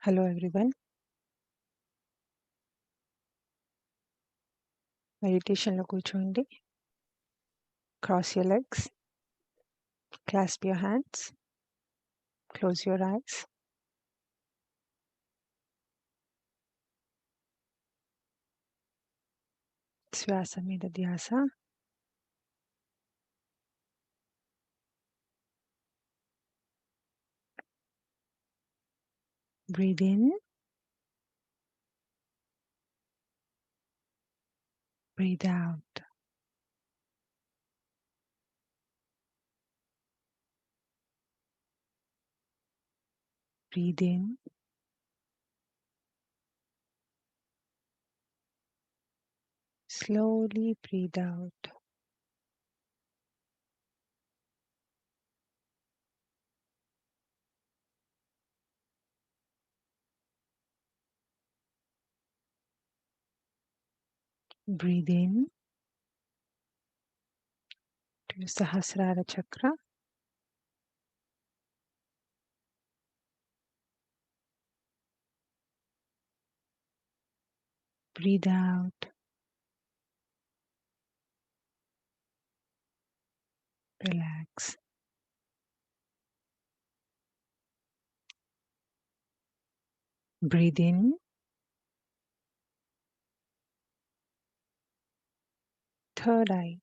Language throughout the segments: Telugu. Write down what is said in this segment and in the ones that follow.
Hello everyone. మెడిటేషన్‌లో కూర్చోండి. Cross your legs. Clasp your hands. Close your eyes. శ్వాస మీద ధ్యాస. Breathe in. Breathe out. Breathe in. Slowly breathe out. Breathe in to your Sahasrara chakra. Breathe out. Relax. Breathe in. Third eye.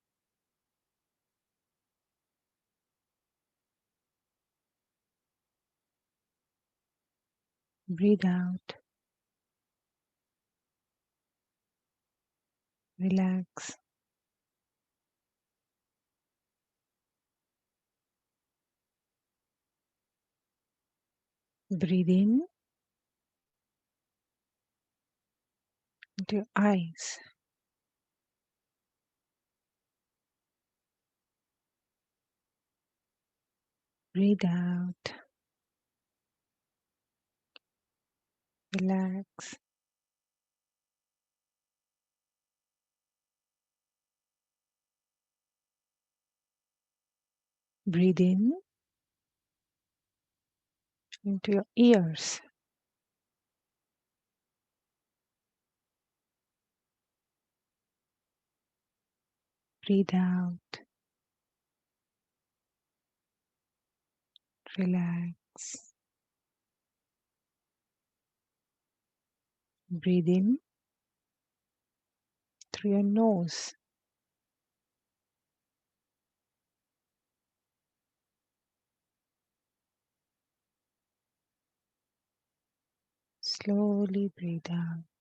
Breathe out. Relax. Breathe in into your eyes. Breathe out. Relax. Breathe in into your ears. Breathe out. Relax. Breathe in through your nose. Slowly breathe out.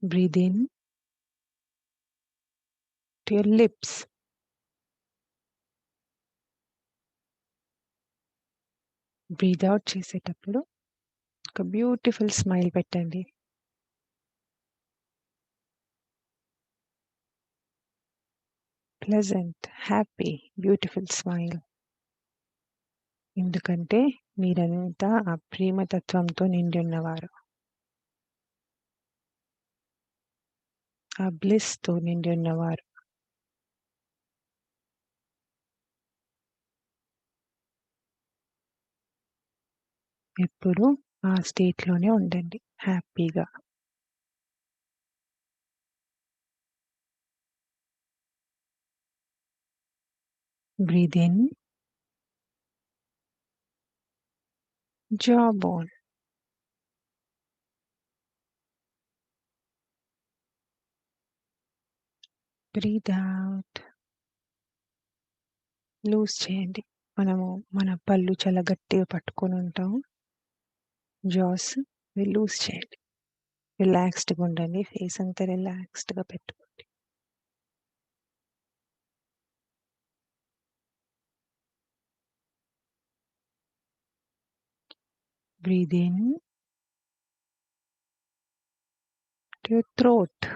Breathe in to your lips. Breathe out చేసేటప్పుడు ఒక బ్యూటిఫుల్ స్మైల్ పెట్టండి. Pleasant, happy, beautiful smile. ఎందుకంటే మీరంతా ఆ ప్రేమతత్వంతో నిండి ఉన్నవారు. ఆ బ్లిస్‌తో నిండి ఉన్నవారు. ఎప్పుడూ ఆ స్టేట్‌లోనే ఉండండి హ్యాపీగా. Breathe in, jawbone. Breathe out. Loose చేయండి. మనము మన పళ్ళు చాలా గట్టిగా పట్టుకొని ఉంటాము. జాస్ అవి లూజ్ చేయండి. రిలాక్స్డ్‌గా ఉండండి. ఫేస్ అంతా రిలాక్స్డ్‌గా పెట్టుకోండి. Breathe in to your throat.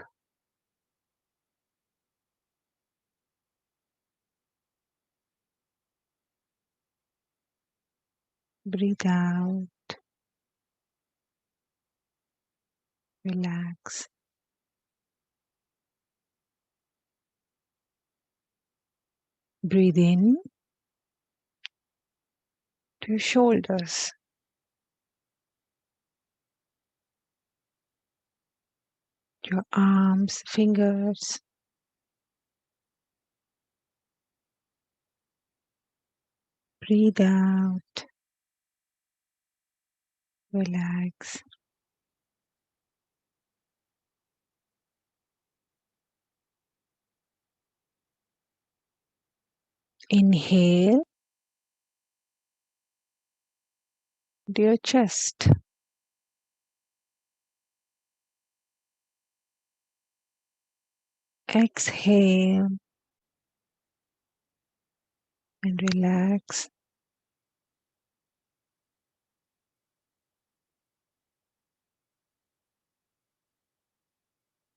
Breathe out. Relax. Breathe in to your shoulders. Your arms, fingers. Breathe out. Relax. Inhale to your chest. Exhale and relax.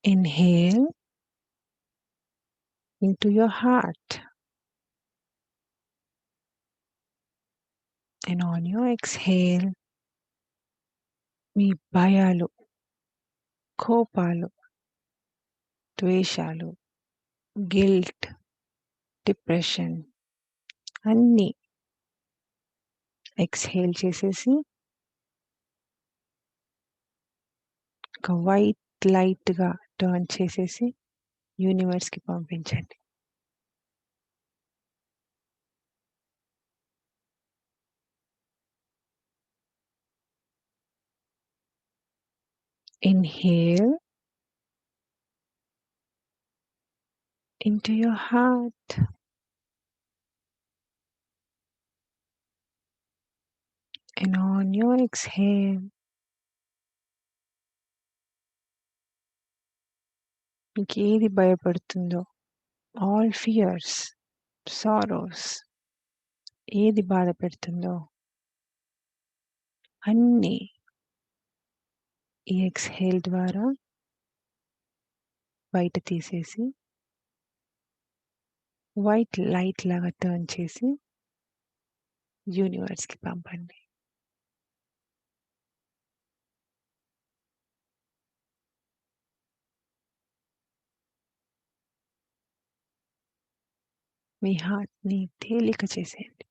Inhale into your heart. And on your exhale, మీ భయాలు, కోపాలు, ద్వేషాలు, గిల్ట్, డిప్రెషన్ అన్నీ ఎక్స్‌హేల్ చేసేసి ఒక వైట్ లైట్‌గా టర్న్ చేసేసి యూనివర్స్‌కి పంపించండి. Inhale into your heart. And on your exhale, మీకేది భయపడుతుందో, ఆల్ ఫియర్స్, సారోస్ ఏది బాధ పెడుతుందో అన్నీ ఈ ఎక్స్‌హేల్ ద్వారా బయట తీసేసి వైట్ లైట్ లాగా టర్న్ చేసి యూనివర్స్‌కి పంపండి. మీ హార్ట్‌ని తేలిక చేసేయండి.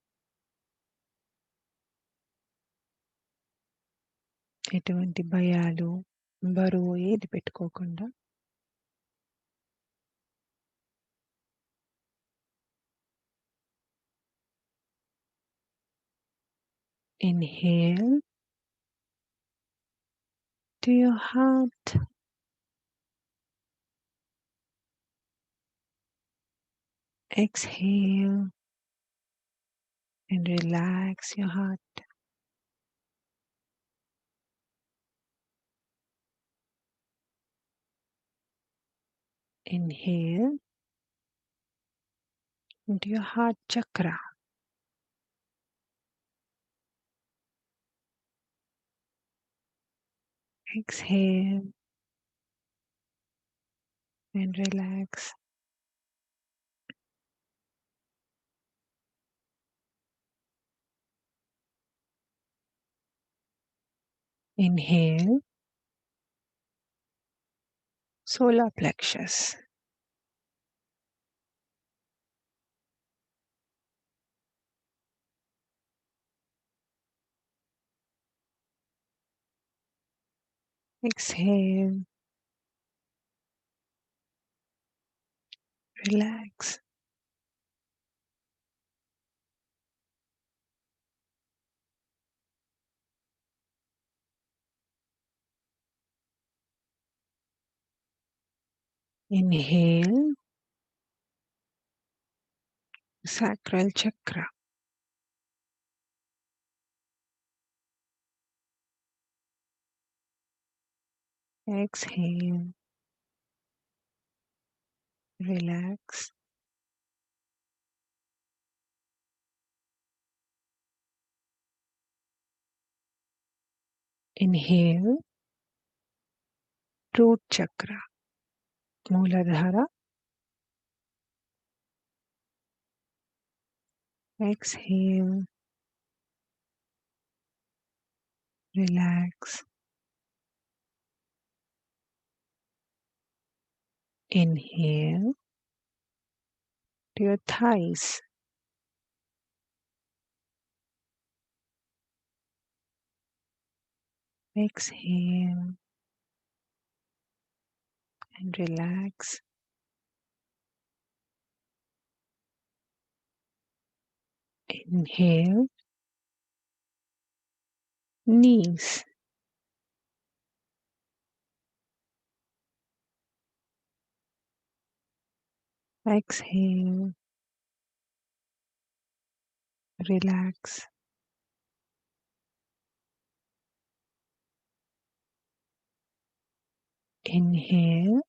ఎటువంటి భయాలు, బరువు ఏది పెట్టుకోకుండా inhale to your heart. Exhale and relax your heart. Inhale into your heart chakra. Exhale and relax. Inhale, solar plexus. Exhale, relax. Inhale, sacral chakra. Exhale, relax. Inhale, root chakra, Mooladhara. Exhale, relax. Inhale to your thighs, Exhale and relax. Inhale, knees. Exhale, relax. Inhale,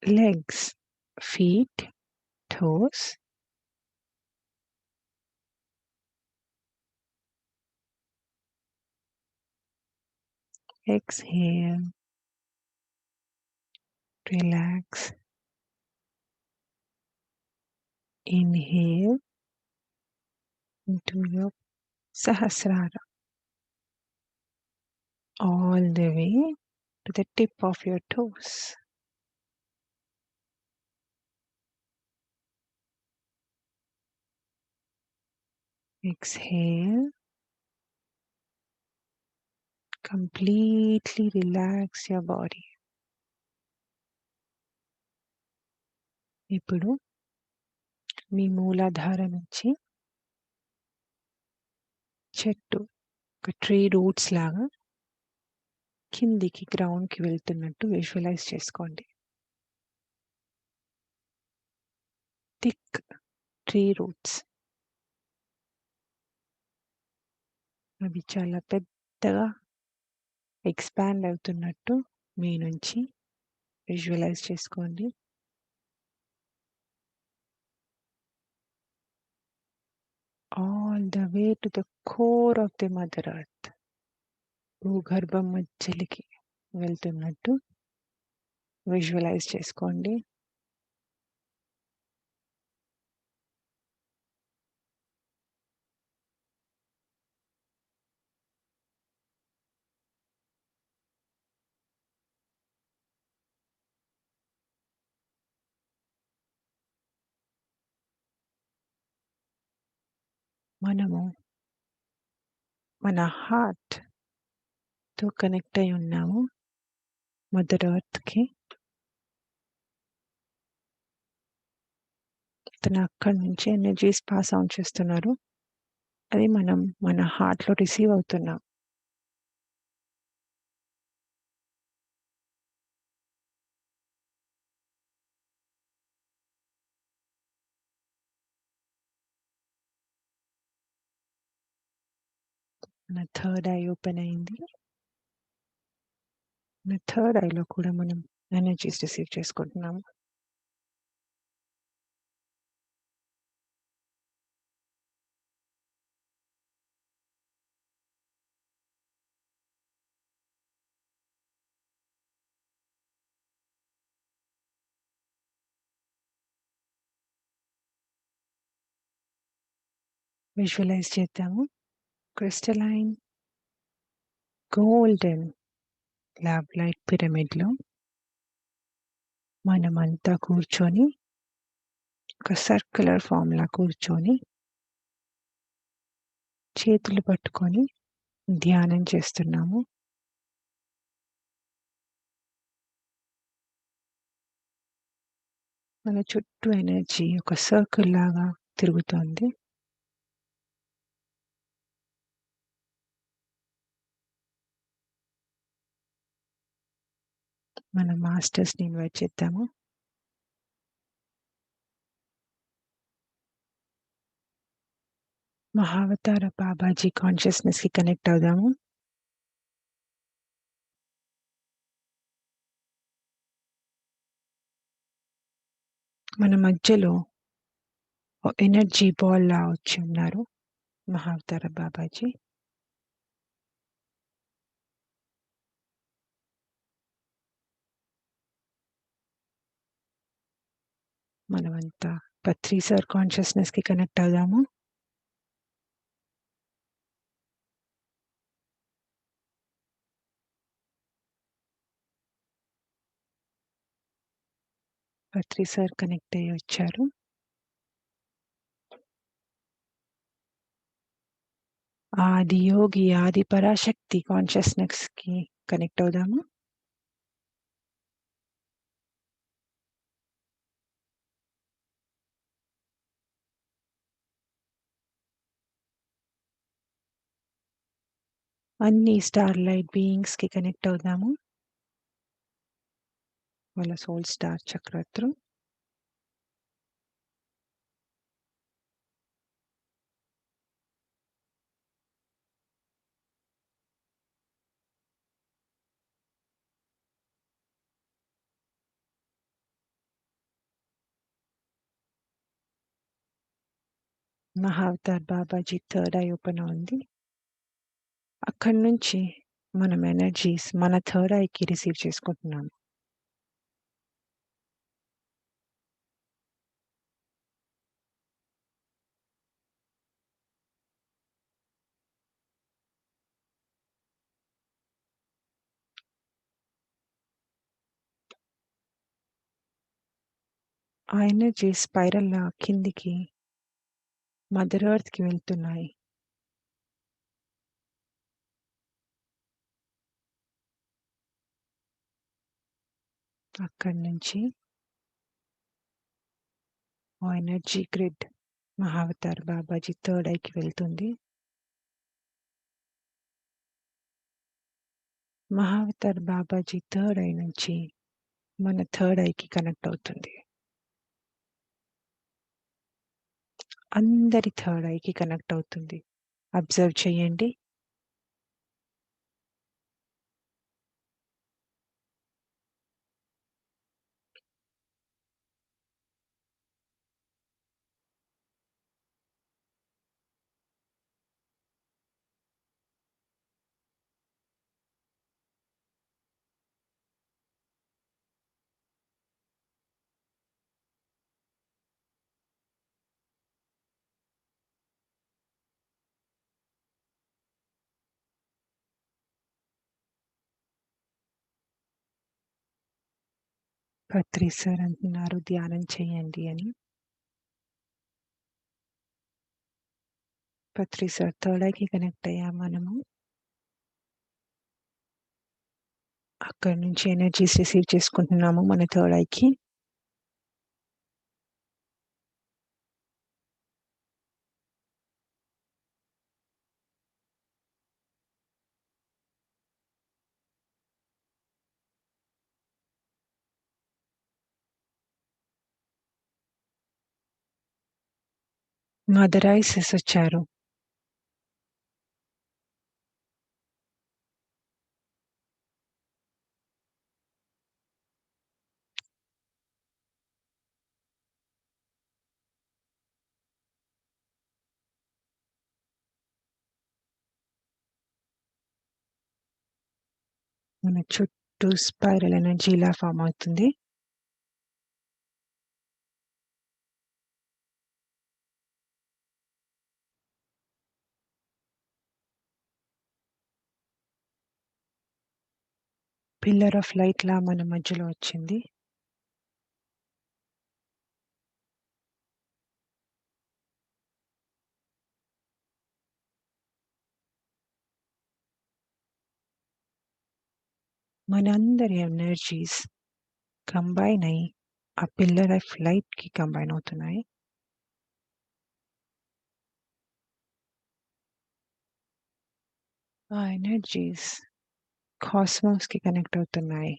legs, feet, toes. Exhale, relax. Inhale into your Sahasrara, all the way to the tip of your toes. Exhale, completely relax your body. ఇప్పుడు మీ మూలాధార నుంచి చెట్టు ఒక ట్రీ రూట్స్ లాగా కిందికి గ్రౌండ్కి వెళ్తున్నట్టు విజువలైజ్ చేసుకోండి. థిక్ ట్రీ రూట్స్, అవి చాలా పెద్దగా ఎక్స్పాండ్ అవుతున్నట్టు మీ నుంచి విజువలైజ్ చేసుకోండి. All the way to the core of the mother earth, భూగర్భం మధ్యలికి వెళ్తున్నట్టు విజువలైజ్ చేసుకోండి. మనము మన హార్ట్తో కనెక్ట్ అయి ఉన్నాము మదర్ ఎర్త్కి. తను అక్కడి నుంచి ఎనర్జీస్ పాస్ ఆన్ చేస్తున్నారు. అది మనం మన హార్ట్లో రిసీవ్ అవుతున్నాం. మన థర్డ్ ఐ ఓపెన్ అయింది. మన థర్డ్ ఐలో కూడా మనం ఎనర్జీస్ రిసీవ్ చేసుకుంటున్నాము. విజువలైజ్ చేద్దాము. క్రిస్టలైన్ గోల్డెన్ ల్యాబ్ లైట్ పిరమిడ్లో మనమంతా కూర్చొని ఒక సర్క్యులర్ ఫామ్లా కూర్చొని చేతులు పట్టుకొని ధ్యానం చేస్తున్నాము. మన చుట్టూ ఎనర్జీ ఒక సర్కిల్ లాగా తిరుగుతోంది. మన మాస్టర్స్ని ఇన్వైట్ చేద్దాము. మహావతార బాబాజీ కాన్షియస్నెస్కి కనెక్ట్ అవుదాము. మన మధ్యలో ఎనర్జీ బాల్ లా వచ్చి ఉన్నారు మహావతార బాబాజీ. మనమంతా పత్రి సార్ కాన్షియస్నెస్కి కనెక్ట్ అవుదాము. పత్రి సార్ కనెక్ట్ అయ్యి వచ్చారు. ఆది యోగి, ఆది పరాశక్తి కాన్షియస్‌నెస్‌కి కనెక్ట్ అవుదాము. అన్ని స్టార్ లైట్ బీయింగ్స్‌కి కనెక్ట్ అవుదాము. వాళ్ళ soul star chakra through. Mahavatar Babaji third eye open అవుంది. అక్కడి నుంచి మనం ఎనర్జీస్ మన థర్డ్ ఐకి రిసీవ్ చేసుకుంటున్నాము. ఆ ఎనర్జీస్ స్పైరల్‌లా కిందికి మదర్ ఎర్త్‌కి వెళ్తున్నాయి. అక్కడి నుంచి ఆ energy grid Mahavatar Babaji third ఐకి వెళ్తుంది. మహావతార్ బాబాజీ థర్డ్ ఐ నుంచి మన థర్డ్ ఐకి కనెక్ట్ అవుతుంది. అందరి థర్డ్ ఐకి కనెక్ట్ అవుతుంది. అబ్జర్వ్ చేయండి. పత్రి సార్ అంటున్నారు ధ్యానం చేయండి అని. పత్రి సార్ థర్డ్ ఐకి కనెక్ట్ అయ్యాం మనము. అక్కడి నుంచి ఎనర్జీస్ రిసీవ్ చేసుకుంటున్నాము మన థర్డ్ ఐకి. మదర్ ఐసెస్ వచ్చారు. మన చుట్టూ స్పైరల్ ఎనర్జీ ఇలా ఫామ్ అవుతుంది. పిల్లర్ ఆఫ్ లైట్ లా మన మధ్యలో వచ్చింది. మనందరి ఎనర్జీస్ కంబైన్ అయ్యి ఆ పిల్లర్ ఆఫ్ లైట్ కి కంబైన్ అవుతున్నాయి. ఆ ఎనర్జీస్ కాస్మోస్ కి కనెక్ట్ అవుతున్నాయి.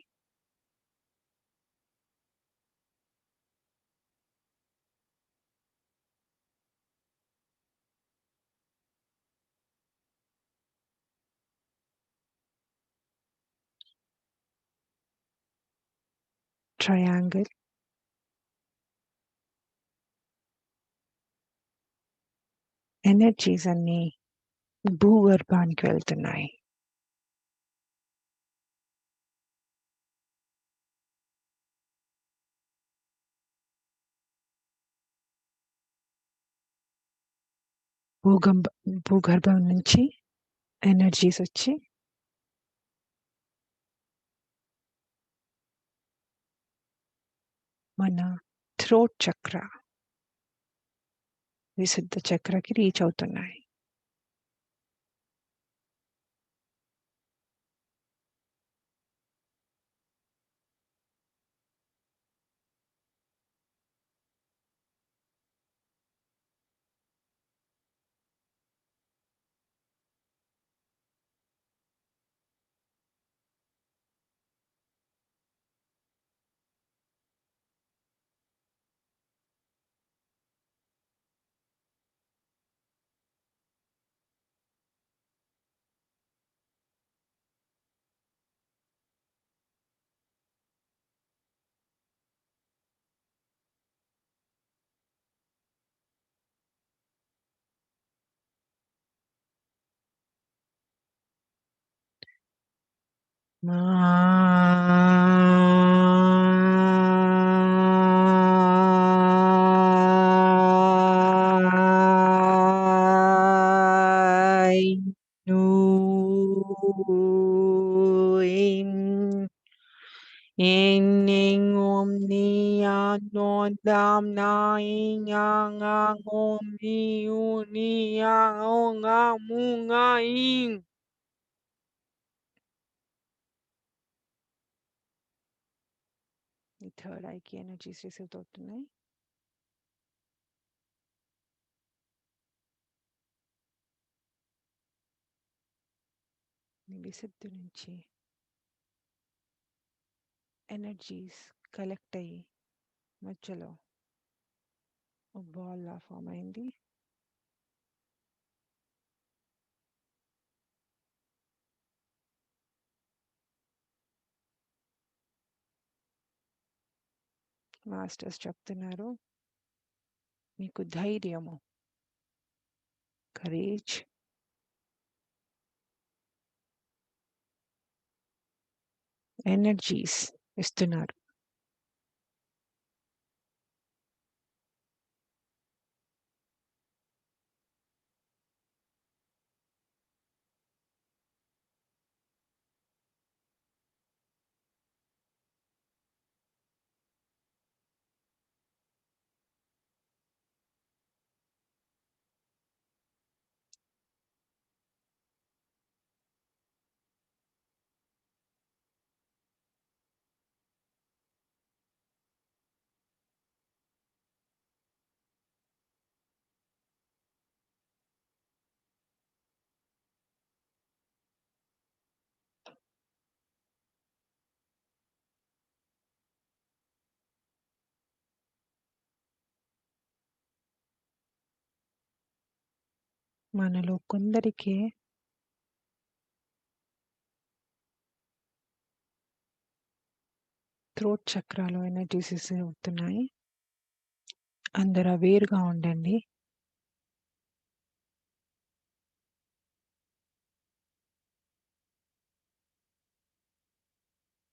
ట్రయాంగిల్ ఎనర్జీస్ అన్ని భూగర్భానికి వెళ్తున్నాయి. భూగంభ భూగర్భం నుంచి ఎనర్జీస్ వచ్చి మన థ్రోట్ చక్ర విశుద్ధ చక్రకి రీచ్ అవుతున్నాయి. Nuim Ing om ni non dam na ing ang om ni u ni ong mu ing. ఈ థర్డ్ ఐకి ఎనర్జీస్ రిసీవ్ అవుతున్నాయి. మీ విశుద్ధి నుంచి ఎనర్జీస్ కలెక్ట్ అయ్యి మధ్యలో ఒక బాల్ లా ఫామ్ అయింది. మాస్టర్స్ చెప్తున్నారు, మీకు ధైర్యము, కరేజ్, ఎనర్జీస్ ఇస్తున్నారు. మనలో కొందరికి థ్రోట్ చక్రాలో ఎనర్జీస్ రిసీవ్ అవుతున్నాయి. అందరూ అవేర్గా ఉండండి.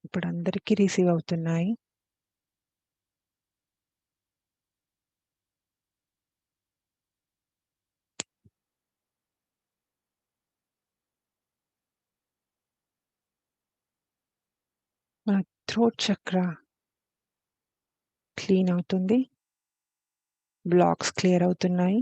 ఇప్పుడు అందరికీ రిసీవ్ అవుతున్నాయి. మన థ్రోట్ చక్ర క్లీన్ అవుతుంది. బ్లాక్స్ క్లియర్ అవుతున్నాయి.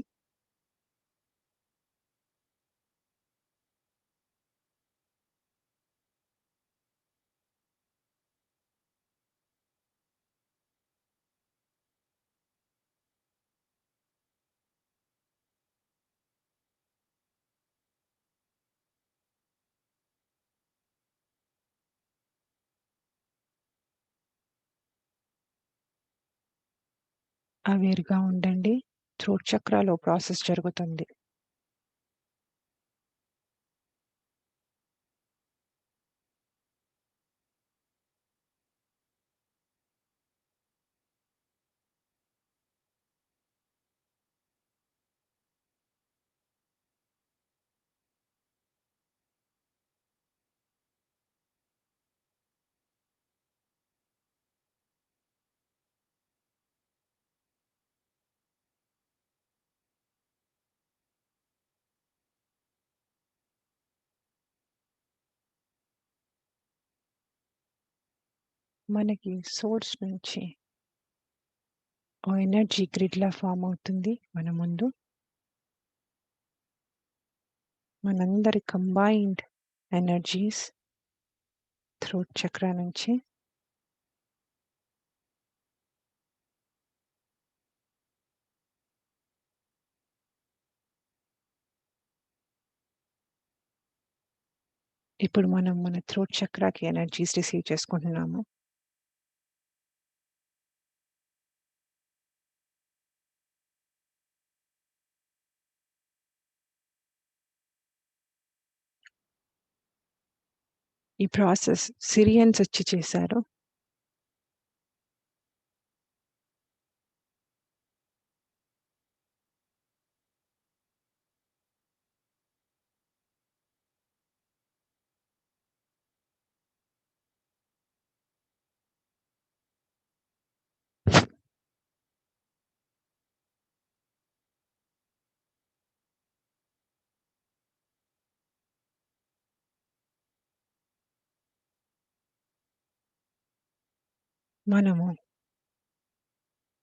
అవేర్గా ఉండండి. థ్రోట్ చక్రాలో ప్రాసెస్ జరుగుతుంది. మనకి సోర్స్ నుంచి ఓ ఎనర్జీ గ్రిడ్లా ఫామ్ అవుతుంది మన ముందు. మనందరి కంబైన్డ్ ఎనర్జీస్ థ్రోట్ చక్ర నుంచి ఇప్పుడు మనం మన థ్రోట్ చక్రాకి ఎనర్జీస్ రిసీవ్ చేసుకుంటున్నాము. ఈ ప్రాసెస్ సిరియన్స్ వచ్చి చేశారు. మనము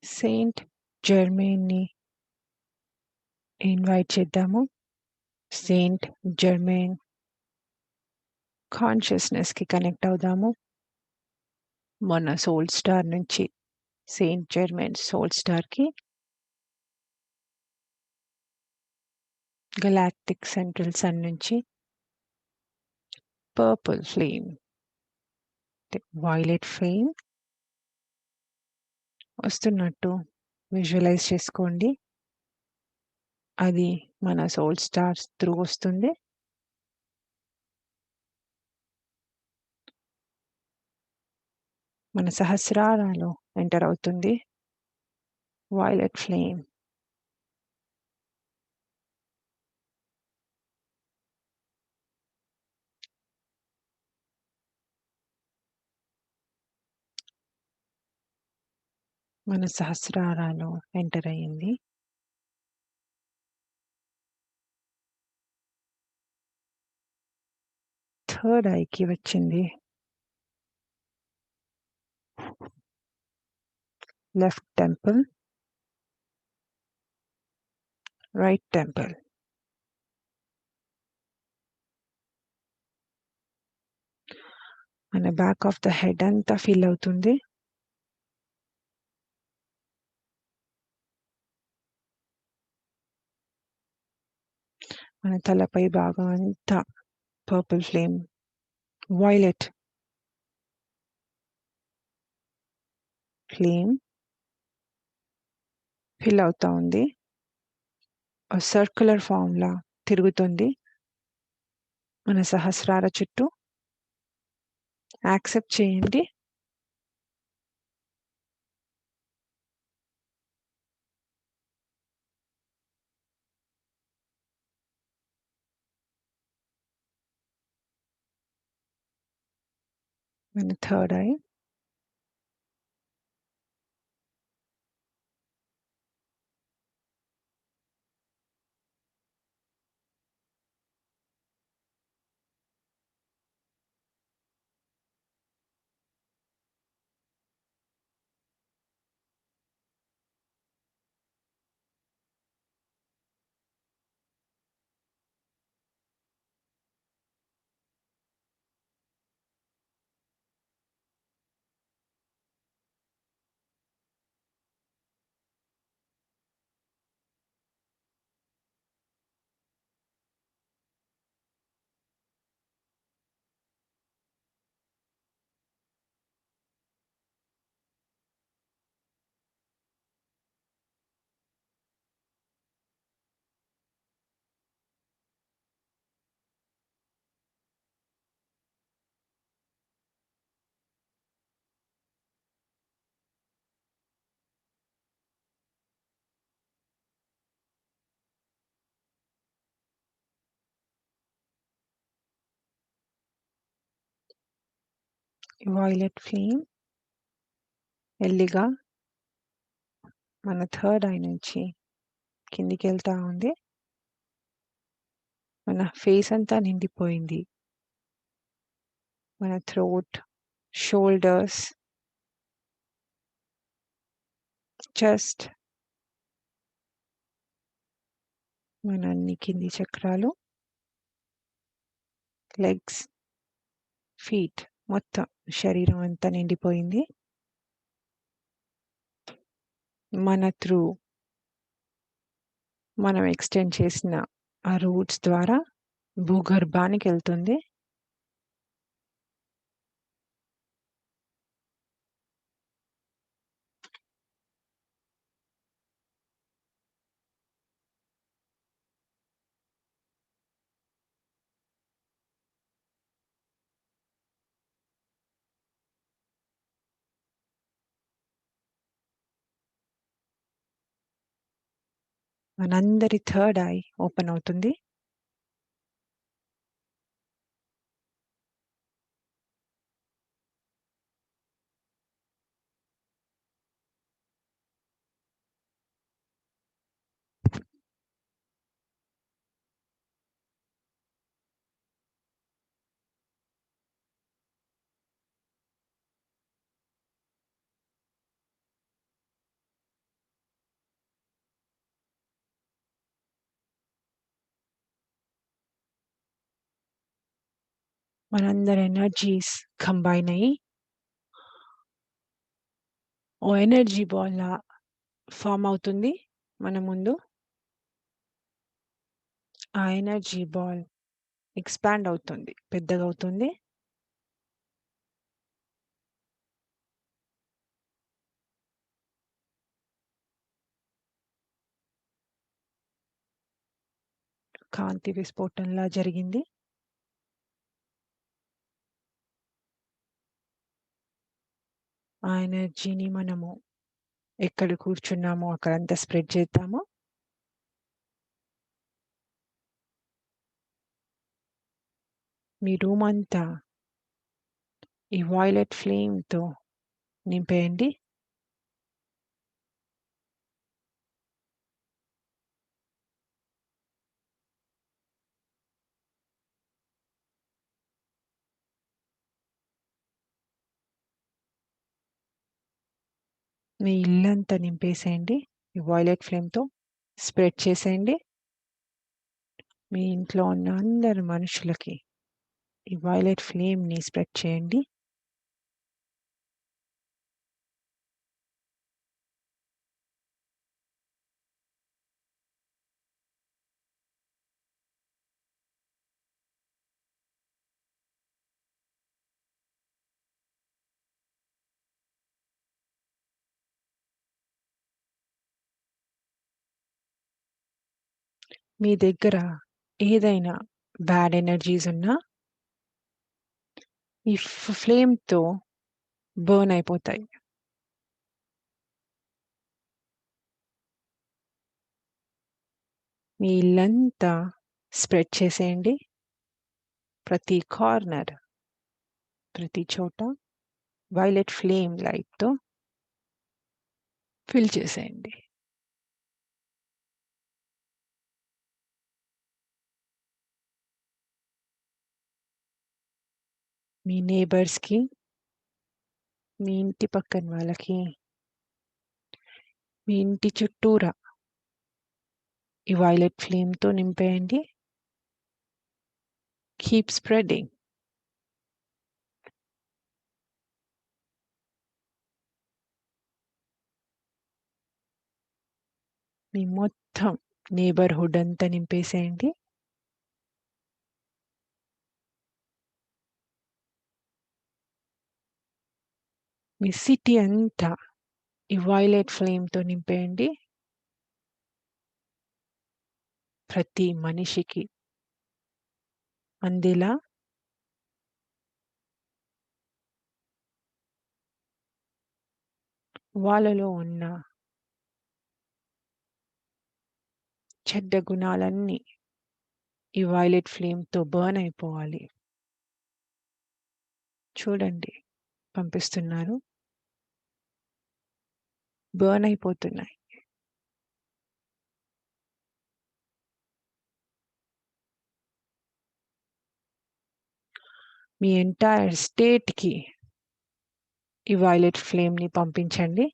సెయింట్ జర్మెయిన్‌ని ఇన్వైట్ చేద్దాము. సెయింట్ జర్మెయిన్ కాన్షియస్‌నెస్‌కి కనెక్ట్ అవుదాము. మన సోల్ స్టార్ నుంచి సెయింట్ జర్మెయిన్ సోల్ స్టార్‌కి గెలాక్టిక్ సెంట్రల్ సన్ నుంచి పర్పుల్ ఫ్లేమ్, వైలెట్ ఫ్లేమ్ వస్తున్నట్టు విజువలైజ్ చేసుకోండి. అది మన సోల్ స్టార్స్ త్రూ వస్తుంది. మన సహస్రారాలో ఎంటర్ అవుతుంది వైలెట్ ఫ్లేమ్. మన సహస్రారాలో ఎంటర్ అయ్యింది. థర్డ్ ఐకి వచ్చింది. Left temple, right temple. మన బ్యాక్ ఆఫ్ ద హెడ్ అంతా ఫిల్ అవుతుంది. మన తలపై భాగం అంతా purple flame, violet flame fill అవుతా ఉంది. సర్క్యులర్ ఫామ్ లా తిరుగుతుంది మన సహస్రార చుట్టూ. యాక్సెప్ట్ చేయండి. మన థర్డ్ ఐ, వైలెట్ ఫ్లేమ్ ఎల్లిగా మన థర్డ్ ఐ నుంచి కిందికి వెళ్తా ఉంది. మన ఫేస్ అంతా నిండిపోయింది. మన థ్రోట్, షోల్డర్స్, చెస్ట్, మన అన్ని కింది చక్రాలు, లెగ్స్, ఫీట్, మొత్తం శరీరం అంతా నిండిపోయింది. మన త్రూ మనం ఎక్స్టెండ్ చేసిన ఆ రూట్స్ ద్వారా భూగర్భానికి వెళ్తుంది. మనందరి థర్డ్ ఐ ఓపెన్ అవుతుంది. మనందరి ఎనర్జీస్ కంబైన్ అయ్యి ఓ ఎనర్జీ బాల్‌లా ఫార్మ్ అవుతుంది మన ముందు. ఆ ఎనర్జీ బాల్ ఎక్స్‌పాండ్ అవుతుంది. పెద్దగవుతుంది. కాంతి విస్ఫోటంలా జరిగింది. ఆ ఎనర్జీని మనము ఎక్కడ కూర్చున్నామో అక్కడంతా స్ప్రెడ్ చేద్దాము. మీ రూమంతా ఈ వాయిలెట్ ఫ్లేమ్‌తో నింపేయండి. మీ ఇల్లంతా నింపేసేయండి. ఈ వాయిలెట్ ఫ్లేమ్‌తో స్ప్రెడ్ చేసేయండి. మీ ఇంట్లో ఉన్న అందరు మనుషులకి ఈ వాయిలెట్ ఫ్లేమ్‌ని స్ప్రెడ్ చేయండి. మీ దగ్గర ఏదైనా బ్యాడ్ ఎనర్జీస్ ఉన్నా ఈ ఫ్లేమ్‌తో బర్న్ అయిపోతాయి. మీ ఇల్లంతా స్ప్రెడ్ చేసేయండి. ప్రతి కార్నర్, ప్రతి చోట వైలెట్ ఫ్లేమ్ లైట్‌తో ఫిల్ చేసేయండి. మీ నేబర్స్‌కి, మీ ఇంటి పక్కన వాళ్ళకి, మీ ఇంటి చుట్టూరా ఈ వైలెట్ ఫ్లేమ్‌తో నింపేయండి. Keep spreading. మీ మొత్తం నేబర్‌హుడ్ అంతా నింపేసేయండి. మీ సిటీ అంతా ఈ వైలెట్ ఫ్లేమ్‌తో నింపేయండి. ప్రతి మనిషికి అందేలా వాళ్ళలో ఉన్న చెడ్డ గుణాలన్నీ ఈ వైలెట్ ఫ్లేమ్‌తో బర్న్ అయిపోవాలి. చూడండి పంపిస్తున్నారు. బర్న్ అయిపోతున్నాయి. మీ ఎంటైర్ స్టేట్‌కి ఈ వైలెట్ ఫ్లేమ్‌ని పంపించండి.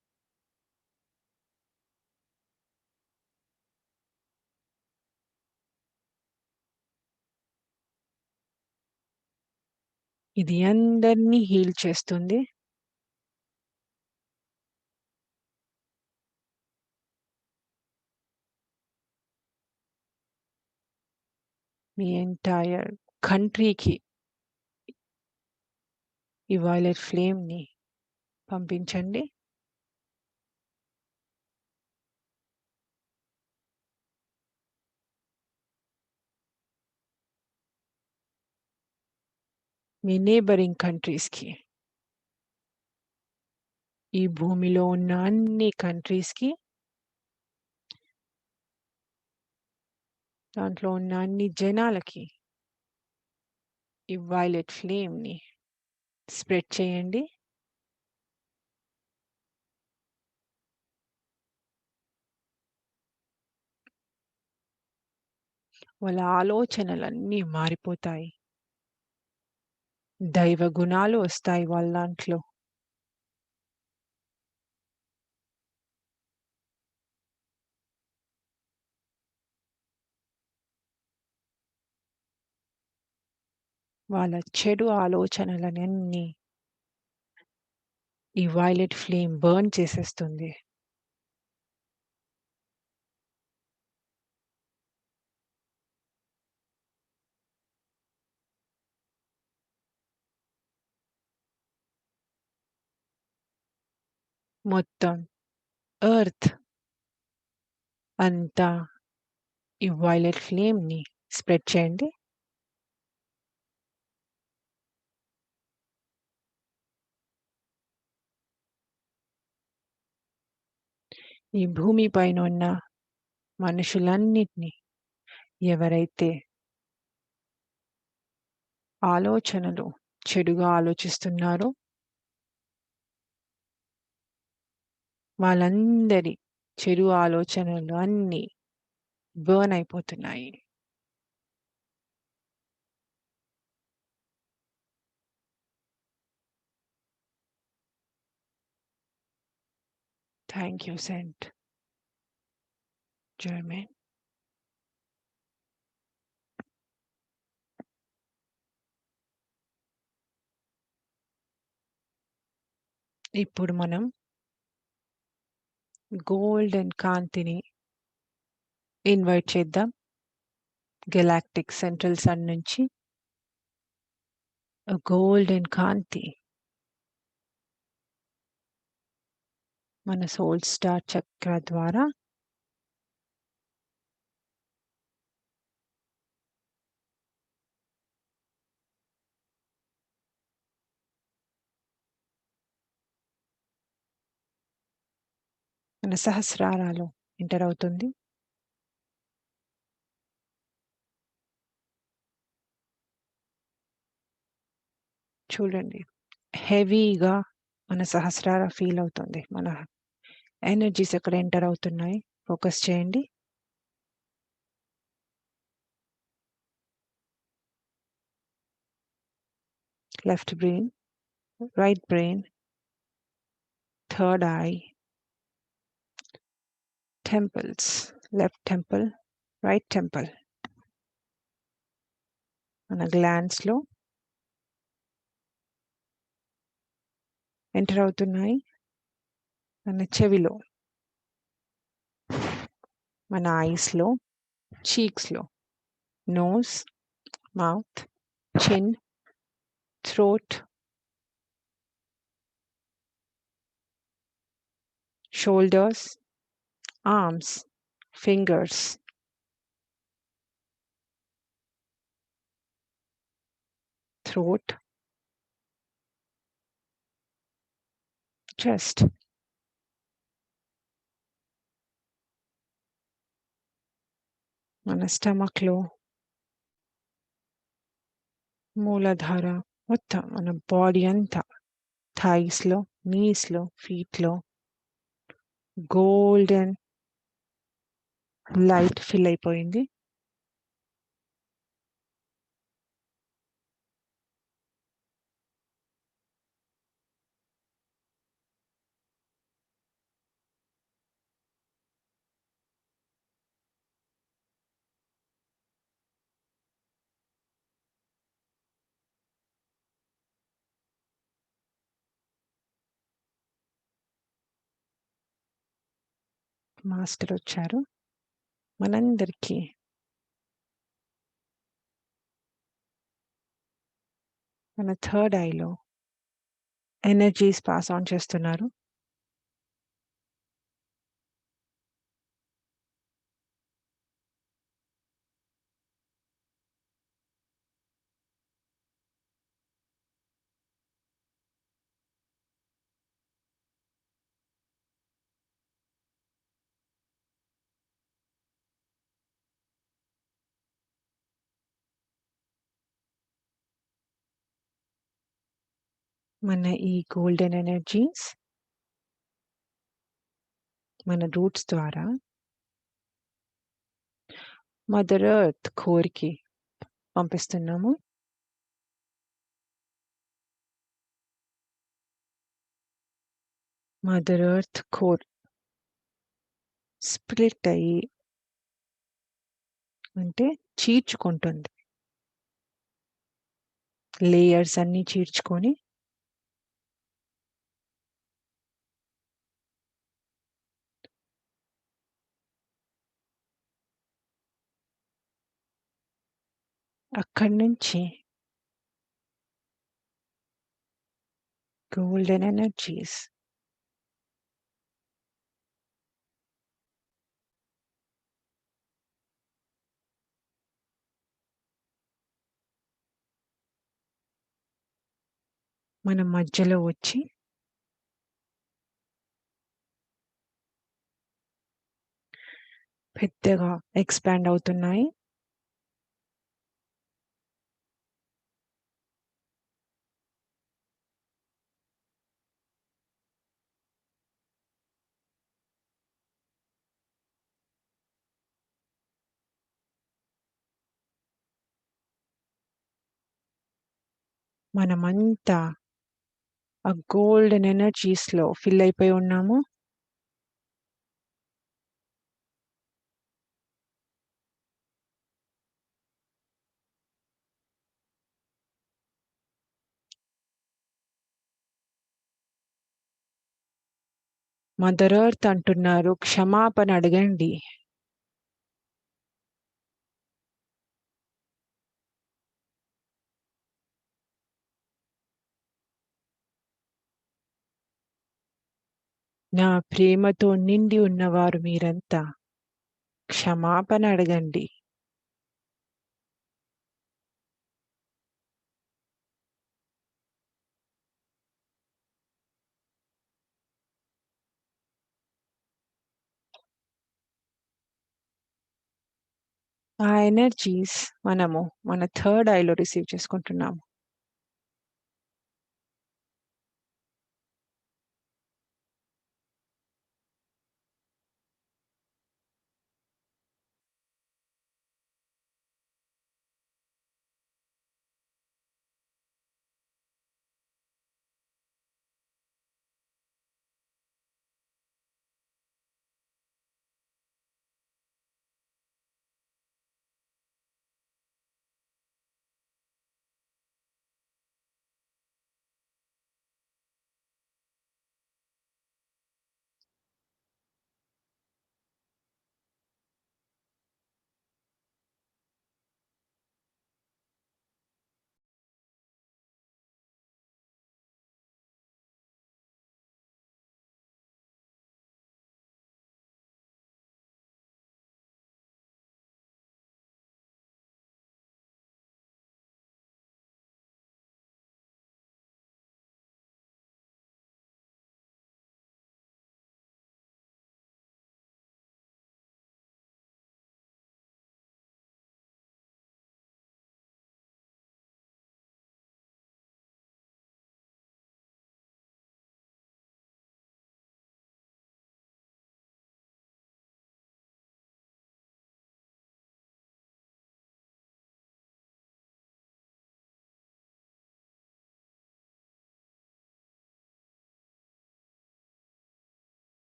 ఇది అందరినీ హీల్ చేస్తుంది. మీ ఎంటైర్ కంట్రీకి ఈ వైలెట్ ఫ్లేమ్‌ని పంపించండి. మీ నేబరింగ్ కంట్రీస్‌కి, ఈ భూమిలో ఉన్న అన్ని కంట్రీస్‌కి, దాంట్లో ఉన్న అన్ని జనాలకి ఈ వైలెట్ ఫ్లేమ్‌ని స్ప్రెడ్ చేయండి. వాళ్ళ ఆలోచనలన్నీ మారిపోతాయి. దైవ గుణాలు వస్తాయి వాళ్ళ దాంట్లో. వాళ్ళ చెడు ఆలోచనలనన్నీ ఈ వైలెట్ ఫ్లేమ్ బర్న్ చేసేస్తుంది. మొత్తం ఎర్త్ అంతా ఈ వైలెట్ ఫ్లేమ్‌ని స్ప్రెడ్ చేయండి. ఈ భూమి పైన ఉన్న మనుషులన్నిటిని ఎవరైతే ఆలోచనలు చెడుగా ఆలోచిస్తున్నారో వాళ్ళందరి చెడు ఆలోచనలు అన్నీ బర్న్ అయిపోతున్నాయి. Thank you Saint Germain. ఇప్పుడు మనం గోల్డెన్ కాంతిని ఇన్వైట్ చేద్దాం. గెలాక్టిక్ సెంట్రల్ సన్ నుంచి గోల్డెన్ కాంతి మన సోల్ స్టార్ చక్ర ద్వారా మన సహస్రారాలో ఎంటర్ అవుతుంది. చూడండి, హెవీగా మన సహస్రార ఫీల్ అవుతుంది. మన ఎనర్జీస్ ఎక్కడ ఎంటర్ అవుతున్నాయి ఫోకస్ చేయండి. Left brain, right brain, third I, temples, left temple, right temple. మన గ్లాండ్స్ లో ఎంటర్ అవుతున్నాయి. మన చెవిలో, మన ఐస్ లో, చీక్స్ లో, నోస్, మౌత్, చిన్, throat, shoulders, arms, fingers, throat, chest, మన స్టమక్ లో, మూలాధార, మొత్తం మన బాడీ అంతా, థైస్ లో, నీస్ లో, ఫీట్ లో గోల్డెన్ లైట్ ఫిల్ అయిపోయింది. మాస్టర్ వచ్చారు. మనందరికీ మన థర్డ్ ఐలో ఎనర్జీస్ పాస్ ఆన్ చేస్తున్నారు. మన ఈ గోల్డెన్ ఎనర్జీస్ మన రూట్స్ ద్వారా మదర్ ఎర్త్ కోర్కి పంపిస్తున్నాము. మదర్ ఎర్త్ కోర్ స్ప్లిట్ అయ్యి అంటే చీల్చుకుంటుంది. లేయర్స్ అన్నీ చీల్చుకొని అక్కడి నుంచి గోల్డెన్ ఎనర్జీస్ మన మధ్యలో వచ్చి పెద్దగా ఎక్స్పాండ్ అవుతున్నాయి. మనమంతా ఆ గోల్డెన్ ఎనర్జీస్‌లో ఫిల్ అయిపోయి ఉన్నాము. మదర్ ఎర్త్ అంటున్నారు, క్షమాపణ అడగండి. నా ప్రేమతో నిండి ఉన్నవారు మీరంతా. క్షమాపణ అడగండి. ఆ ఎనర్జీస్ మనము మన థర్డ్ ఐలో రిసీవ్ చేసుకుంటున్నాము.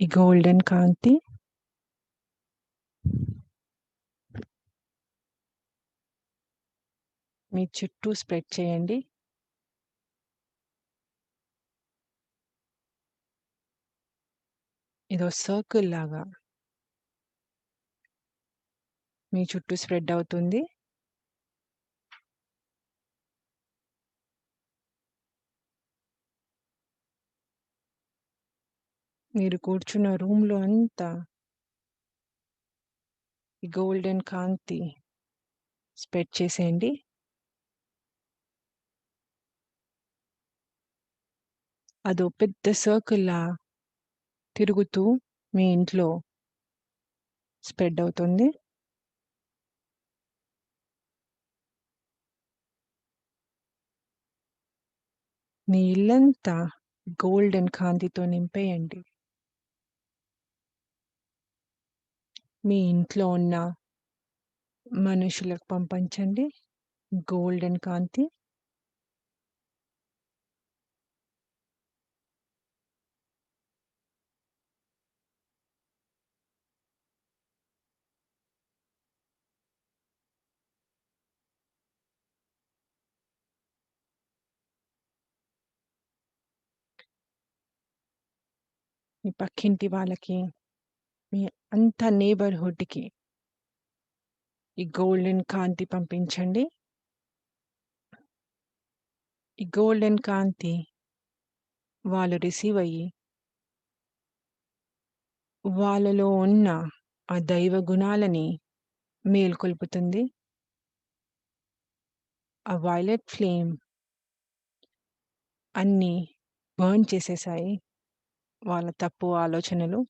ఈ గోల్డెన్ కాంతి మీ చుట్టూ స్ప్రెడ్ చేయండి. ఇదో సర్కిల్ లాగా మీ చుట్టూ స్ప్రెడ్ అవుతుంది. మీరు కూర్చున్న రూమ్‌లో అంతా ఈ గోల్డెన్ కాంతి స్ప్రెడ్ చేసేయండి. అదో పెద్ద సర్కిల్‌లా తిరుగుతూ మీ ఇంట్లో స్ప్రెడ్ అవుతుంది. మీ ఇల్లంతా గోల్డెన్ కాంతితో నింపేయండి. మీ ఇంట్లో ఉన్న మనుషులకు పంపించండి. గోల్డెన్ కాంతి మీ పక్కింటి వాళ్ళకి, మీ అంత నేబర్‌హుడ్‌కి ఈ గోల్డెన్ కాంతి పంపించండి. ఈ గోల్డెన్ కాంతి వాళ్ళు రిసీవ్ అయ్యి, వాళ్ళలో ఉన్న ఆ దైవ గుణాలని మేల్కొల్పుతుంది. ఆ వైలెట్ ఫ్లేమ్ అన్నీ బర్న్ చేసేసాయి వాళ్ళ తప్పు ఆలోచనలు.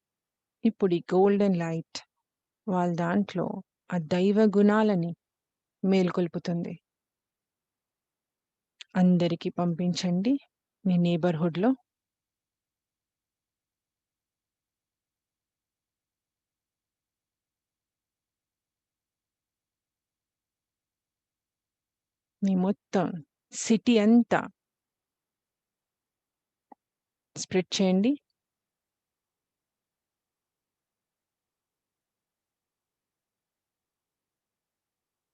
ఇప్పుడు ఈ గోల్డెన్ లైట్ వాళ్ళ దాంట్లో ఆ దైవ గుణాలని మేల్కొల్పుతుంది. అందరికి పంపించండి మీ నేబర్‌హుడ్‌లో. మీ మొత్తం సిటీ అంతా స్ప్రెడ్ చేయండి.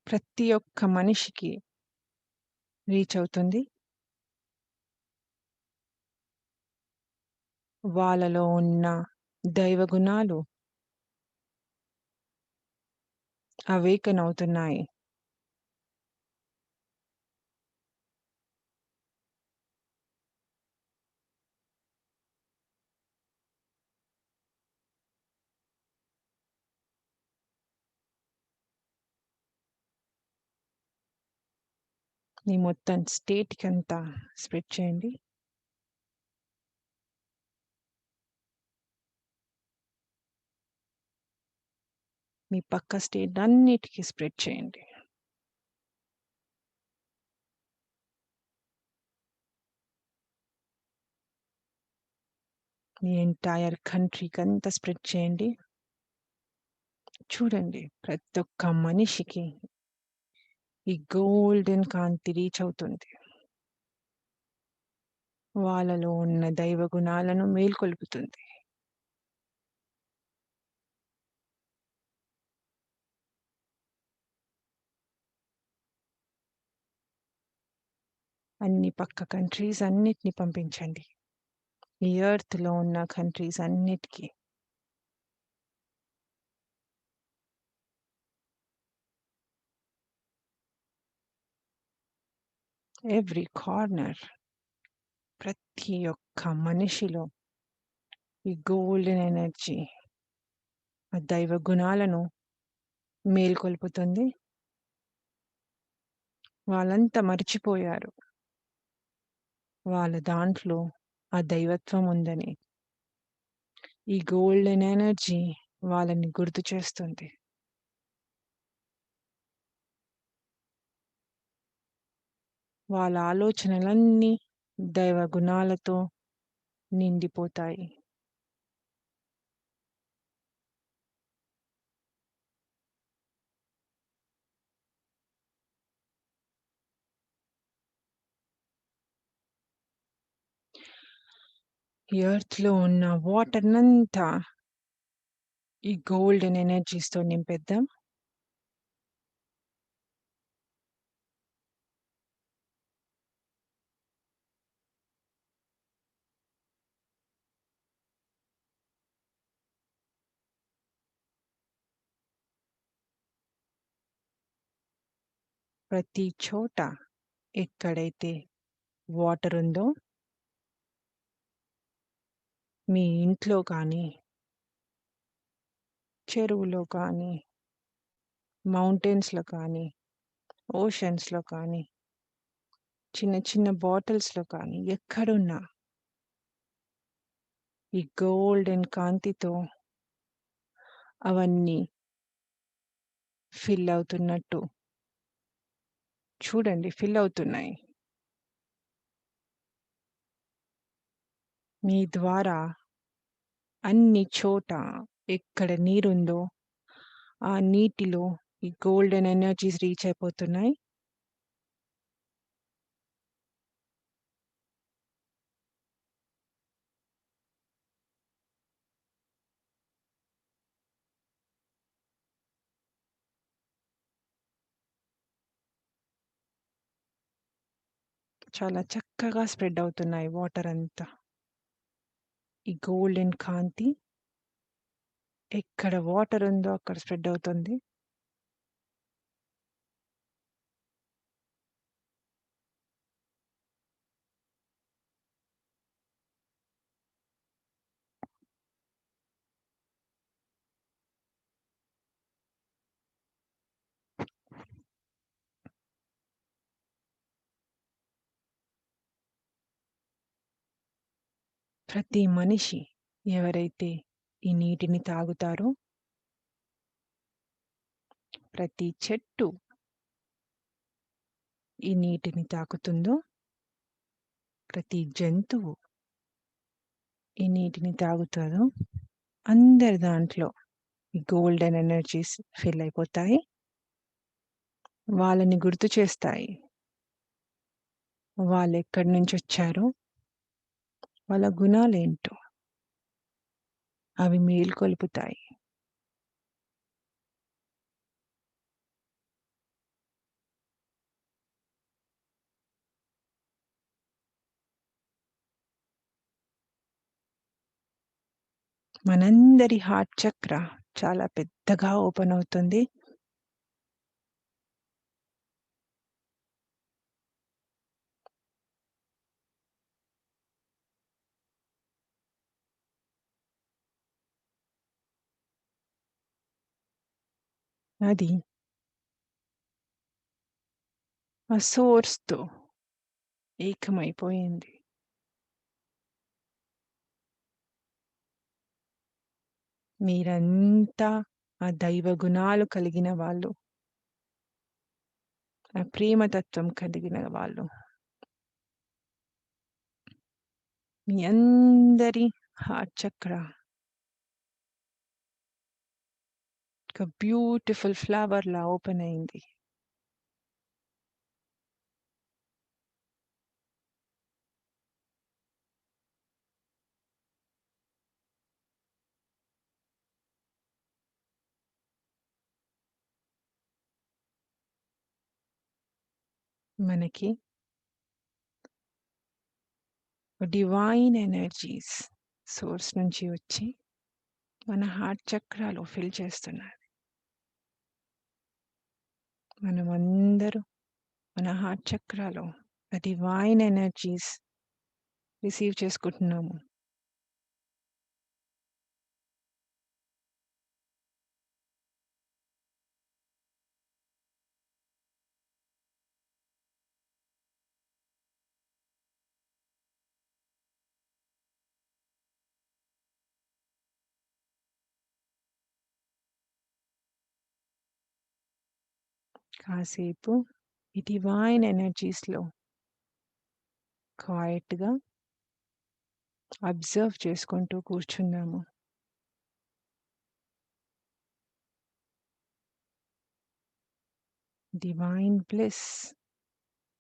ప్రతి ఒక్క మనిషికి రీచ్ అవుతుంది. వాళ్ళలో ఉన్న దైవ గుణాలు అవేకెన్ అవుతున్నాయి. మీ మొత్తం స్టేట్‌కంతా స్ప్రెడ్ చేయండి. మీ పక్క స్టేట్ అన్నిటికి స్ప్రెడ్ చేయండి. మీ ఎంటైర్ కంట్రీకంతా స్ప్రెడ్ చేయండి. చూడండి ప్రతి ఒక్క మనిషికి ఈ గోల్డెన్ కాంతి రీచ్ అవుతుంది. వాళ్ళలో ఉన్న దైవ గుణాలను మేల్కొల్పుతుంది. అన్ని పక్క కంట్రీస్ అన్నిటిని పంపించండి. ఈ ఎర్త్‌లో ఉన్న కంట్రీస్ అన్నిటికి. ఎవ్రీ కార్నర్, ప్రతి ఒక్క మనిషిలో ఈ గోల్డెన్ ఎనర్జీ, ఆ దైవ గుణాలను మేల్కొల్పుతుంది. వాళ్ళంతా మర్చిపోయారు. వాళ్ళ దాంట్లో ఆ దైవత్వం ఉందని. ఈ గోల్డెన్ ఎనర్జీ వాళ్ళని గుర్తు చేస్తుంది. వాళ్ళ ఆలోచనలన్నీ దైవ గుణాలతో నిండిపోతాయి. ఈ ఎర్త్‌లో ఉన్న వాటర్‌నంతా ఈ గోల్డెన్ ఎనర్జీస్‌తో నింపేద్దాం. ప్రతి చోట ఎక్కడైతే వాటర్ ఉందో, మీ ఇంట్లో కానీ, చెరువులో కానీ, మౌంటైన్స్‌లో కానీ, ఓషన్స్‌లో కానీ, చిన్న చిన్న బాటిల్స్‌లో కానీ ఎక్కడున్నా ఈ గోల్డెన్ కాంతితో అవన్నీ ఫిల్ అవుతున్నట్టు చూడండి, ఫిల్ అవుతున్నాయి. మీ ద్వారా అన్ని చోట ఎక్కడ నీరుందో ఆ నీటిలో ఈ గోల్డెన్ ఎనర్జీస్ రీచ్ అయిపోతున్నాయి. చాలా చక్కగా స్ప్రెడ్ అవుతున్నాయి వాటర్ అంతా. ఈ గోల్డెన్ కాంతి ఎక్కడ వాటర్ ఉందో అక్కడ స్ప్రెడ్ అవుతుంది. ప్రతి మనిషి ఎవరైతే ఈ నీటిని తాగుతారో, ప్రతి చెట్టు ఈ నీటిని తాకుతుందో, ప్రతి జంతువు ఈ నీటిని తాగుతారో, అందరి దాంట్లో ఈ గోల్డెన్ ఎనర్జీస్ ఫిల్ అయిపోతాయి. వాళ్ళని గుర్తు చేస్తాయి. వాళ్ళెక్కడి నుంచొచ్చారో, వాళ్ళ గుణాలేంటో అవి మేల్కొలుపుతాయి. మనందరి హార్ట్ చక్ర చాలా పెద్దగా ఓపెన్ అవుతుంది. అది ఆ సోర్స్‌తో ఏకమైపోయింది. మీరంతా ఆ దైవ గుణాలు కలిగిన వాళ్ళు. ఆ ప్రేమతత్వం కలిగిన వాళ్ళు. మీ అందరి హార్ట్ చక్ర ఒక బ్యూటిఫుల్ ఫ్లవర్‌లా ఓపెన్ అయింది. మనకి డివైన్ ఎనర్జీస్ సోర్స్ నుంచి వచ్చి మన హార్ట్ చక్రాలో ఫిల్ చేస్తున్నారు. మనమందరూ మన హార్ట్ చక్రాలో ఆ డివైన్ ఎనర్జీస్ రిసీవ్ చేసుకుంటున్నాము. కాసేపు ఈ డివైన్ ఎనర్జీస్‌లో క్వైట్‌గా అబ్జర్వ్ చేసుకుంటూ కూర్చున్నాము. డివైన్ బ్లిస్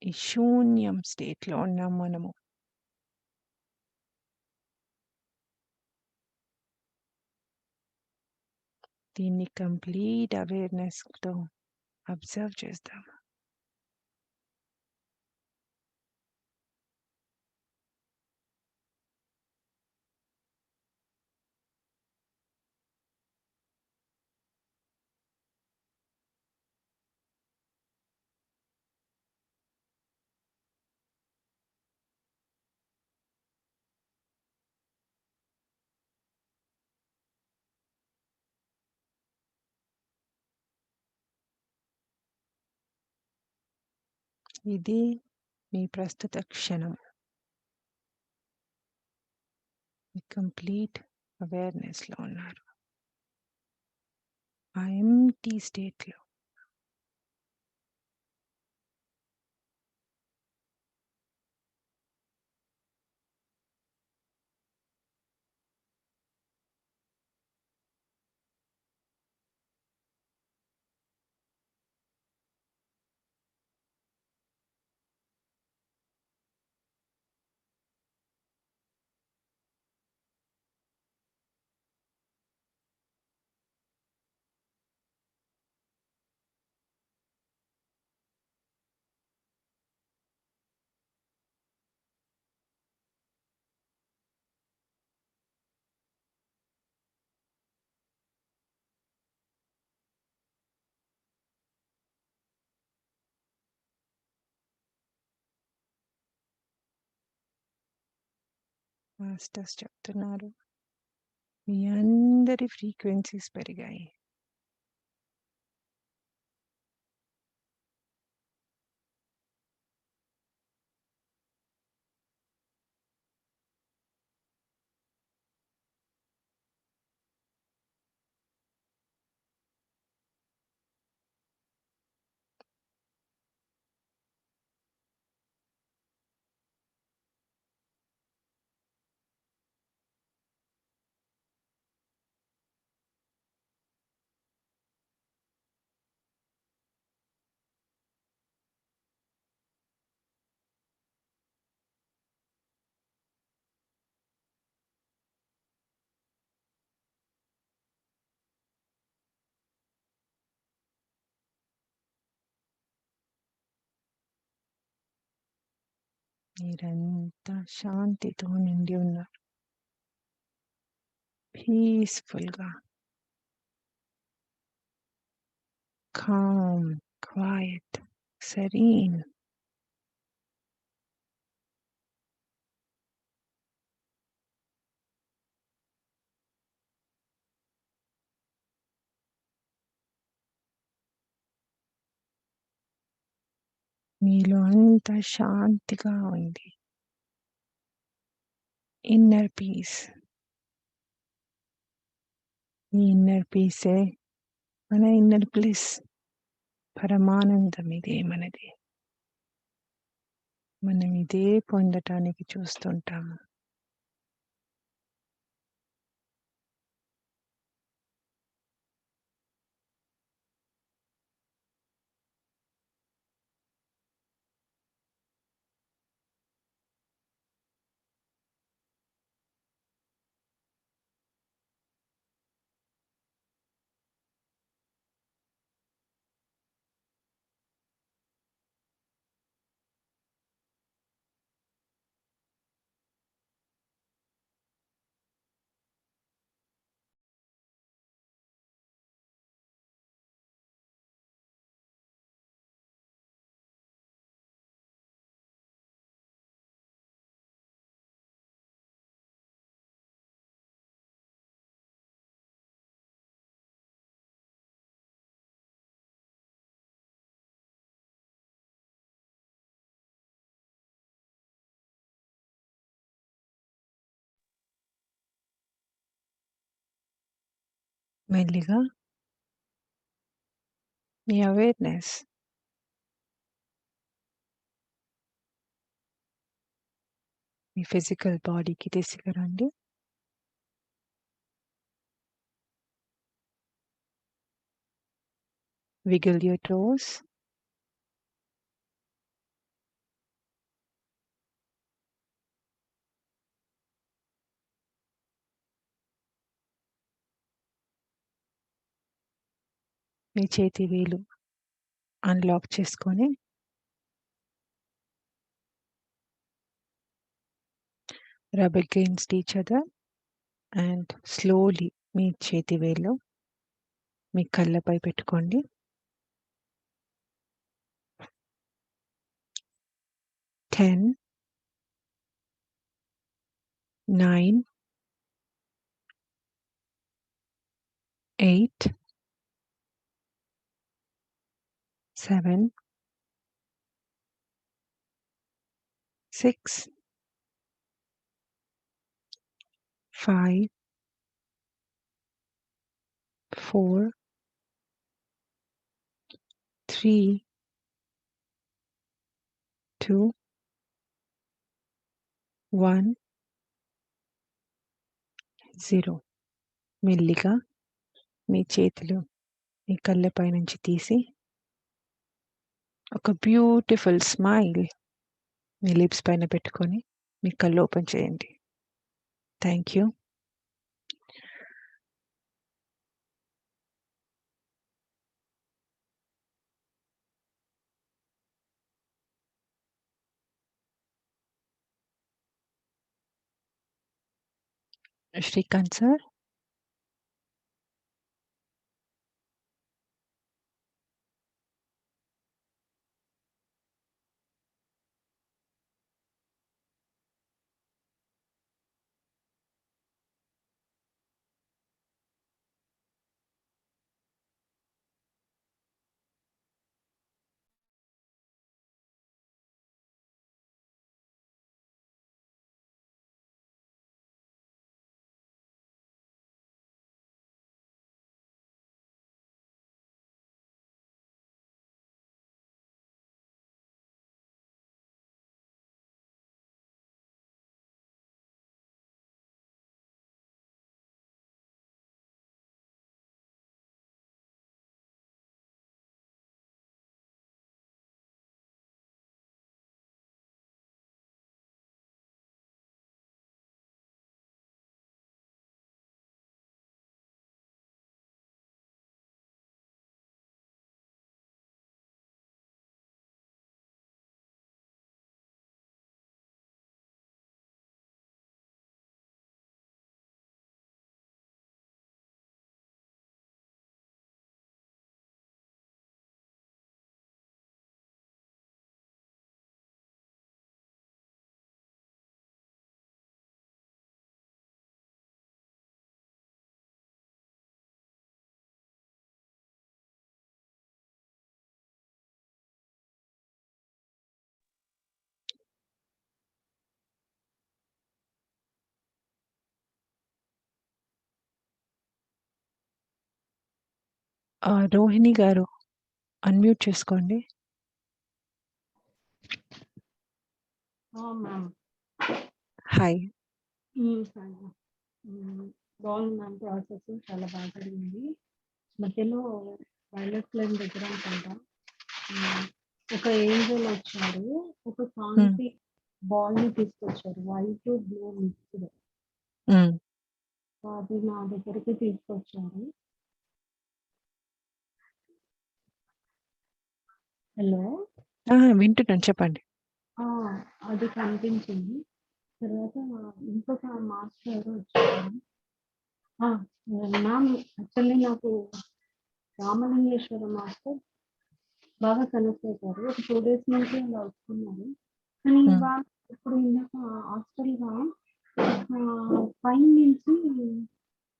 ఈ శూన్యం స్టేట్‌లో ఉన్నాం మనము. దీన్ని కంప్లీట్ అవేర్‌నెస్‌తో అబ్జర్వ్ చేద్దాం. ఇది మీ ప్రస్తుత క్షణం. మీ కంప్లీట్ అవేర్‌నెస్‌లో ఉన్నారు. ఆ ఎంప్టీ స్టేట్‌లో. మాస్టర్స్ చెప్తున్నారు. మీ అందరి ఫ్రీక్వెన్సీస్ పెరిగాయి. మీరంతా శాంతితో నిండి ఉన్నారు. పీస్ఫుల్గా, కామ్, క్వైట్, సెరీన్. మీలో అంతా శాంతిగా ఉంది. Inner peace. ఈ ఇన్నర్ పీసే మన ఇన్నర్ ప్లీస్. పరమానందం ఇదే మనది. మనం ఇదే పొందటానికి చూస్తుంటాము. మెల్లిగా మీ అవేర్నెస్ మీ ఫిజికల్ బాడీకి తీసుకురండి. Wiggle your toes. మీ చేతి వేలు అన్లాక్ చేసుకొని rub against each other and slowly మీ చేతి వేలు మీ కళ్ళపై పెట్టుకోండి. 10, 9, 8, 7, 6, 5, 4, 3, 2, 1, 0. మెల్లిగా మీ చేతులు మీ కళ్ళపై నుంచి తీసి ఒక బ్యూటిఫుల్ స్మైల్ మీ లిప్స్ పైన పెట్టుకొని మీ కళ్ళు ఓపెన్ చేయండి. Thank you. Srikanth sir. Rohini గారు అన్‌మ్యూట్ చేసుకోండి. మ్యామ్. హాయ్. బాగుంది మ్యామ్. ప్రాసెస్ చాలా బాగా జరిగింది. మధ్యలో వైలెట్ ఫ్లేమ్ దగ్గర అనుకుంటా ఒక ఏంజల్ వచ్చాడు, ఒక కాంతి బాల్ ని తీసుకొచ్చారు, వైట్ బ్లూ మిక్స్డ్. అది నా దగ్గరికి తీసుకొచ్చారు. హలో, వింటున్నాను, చెప్పండి. అది కనిపించింది. తర్వాత ఇంకొక మాస్టర్ వచ్చారు. మ్యామ్, యాక్చువల్లీ నాకు రామలింగేశ్వర మాస్టర్ బాగా కనెక్ట్ అయిపోయారు. ఒక 2 days నుంచి అలా వస్తున్నారు. కానీ ఇవాళ ఇప్పుడు ఇందాక హాస్టల్గా పై నుంచి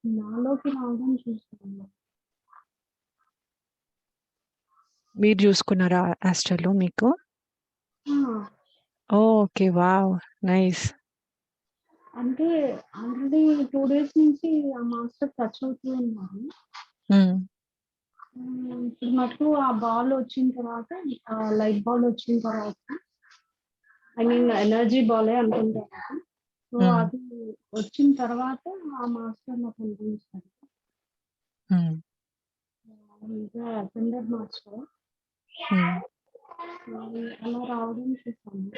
నాలోకి రావడం చూస్తున్నాను. మీరు చూసుకున్నారా హాస్టల్లో మీకు? Okay, wow, nice. అంటే ఆల్రెడీ 2 days నుంచి ఆ మాస్టర్ టచ్ అవుతూ ఉన్నారు. ఇప్పుడు మటుకు ఆ బాల్ వచ్చిన తర్వాత, లైట్ బాల్ వచ్చిన తర్వాత, ఐ మీన్ ఎనర్జీ బాలే అనుకుంటాను. సో అది వచ్చిన తర్వాత ఆ మాస్టర్ నాకు కనిపించారు. ఇంకా అటెండర్ మాస్టర్ అలా రావడం చూసాను.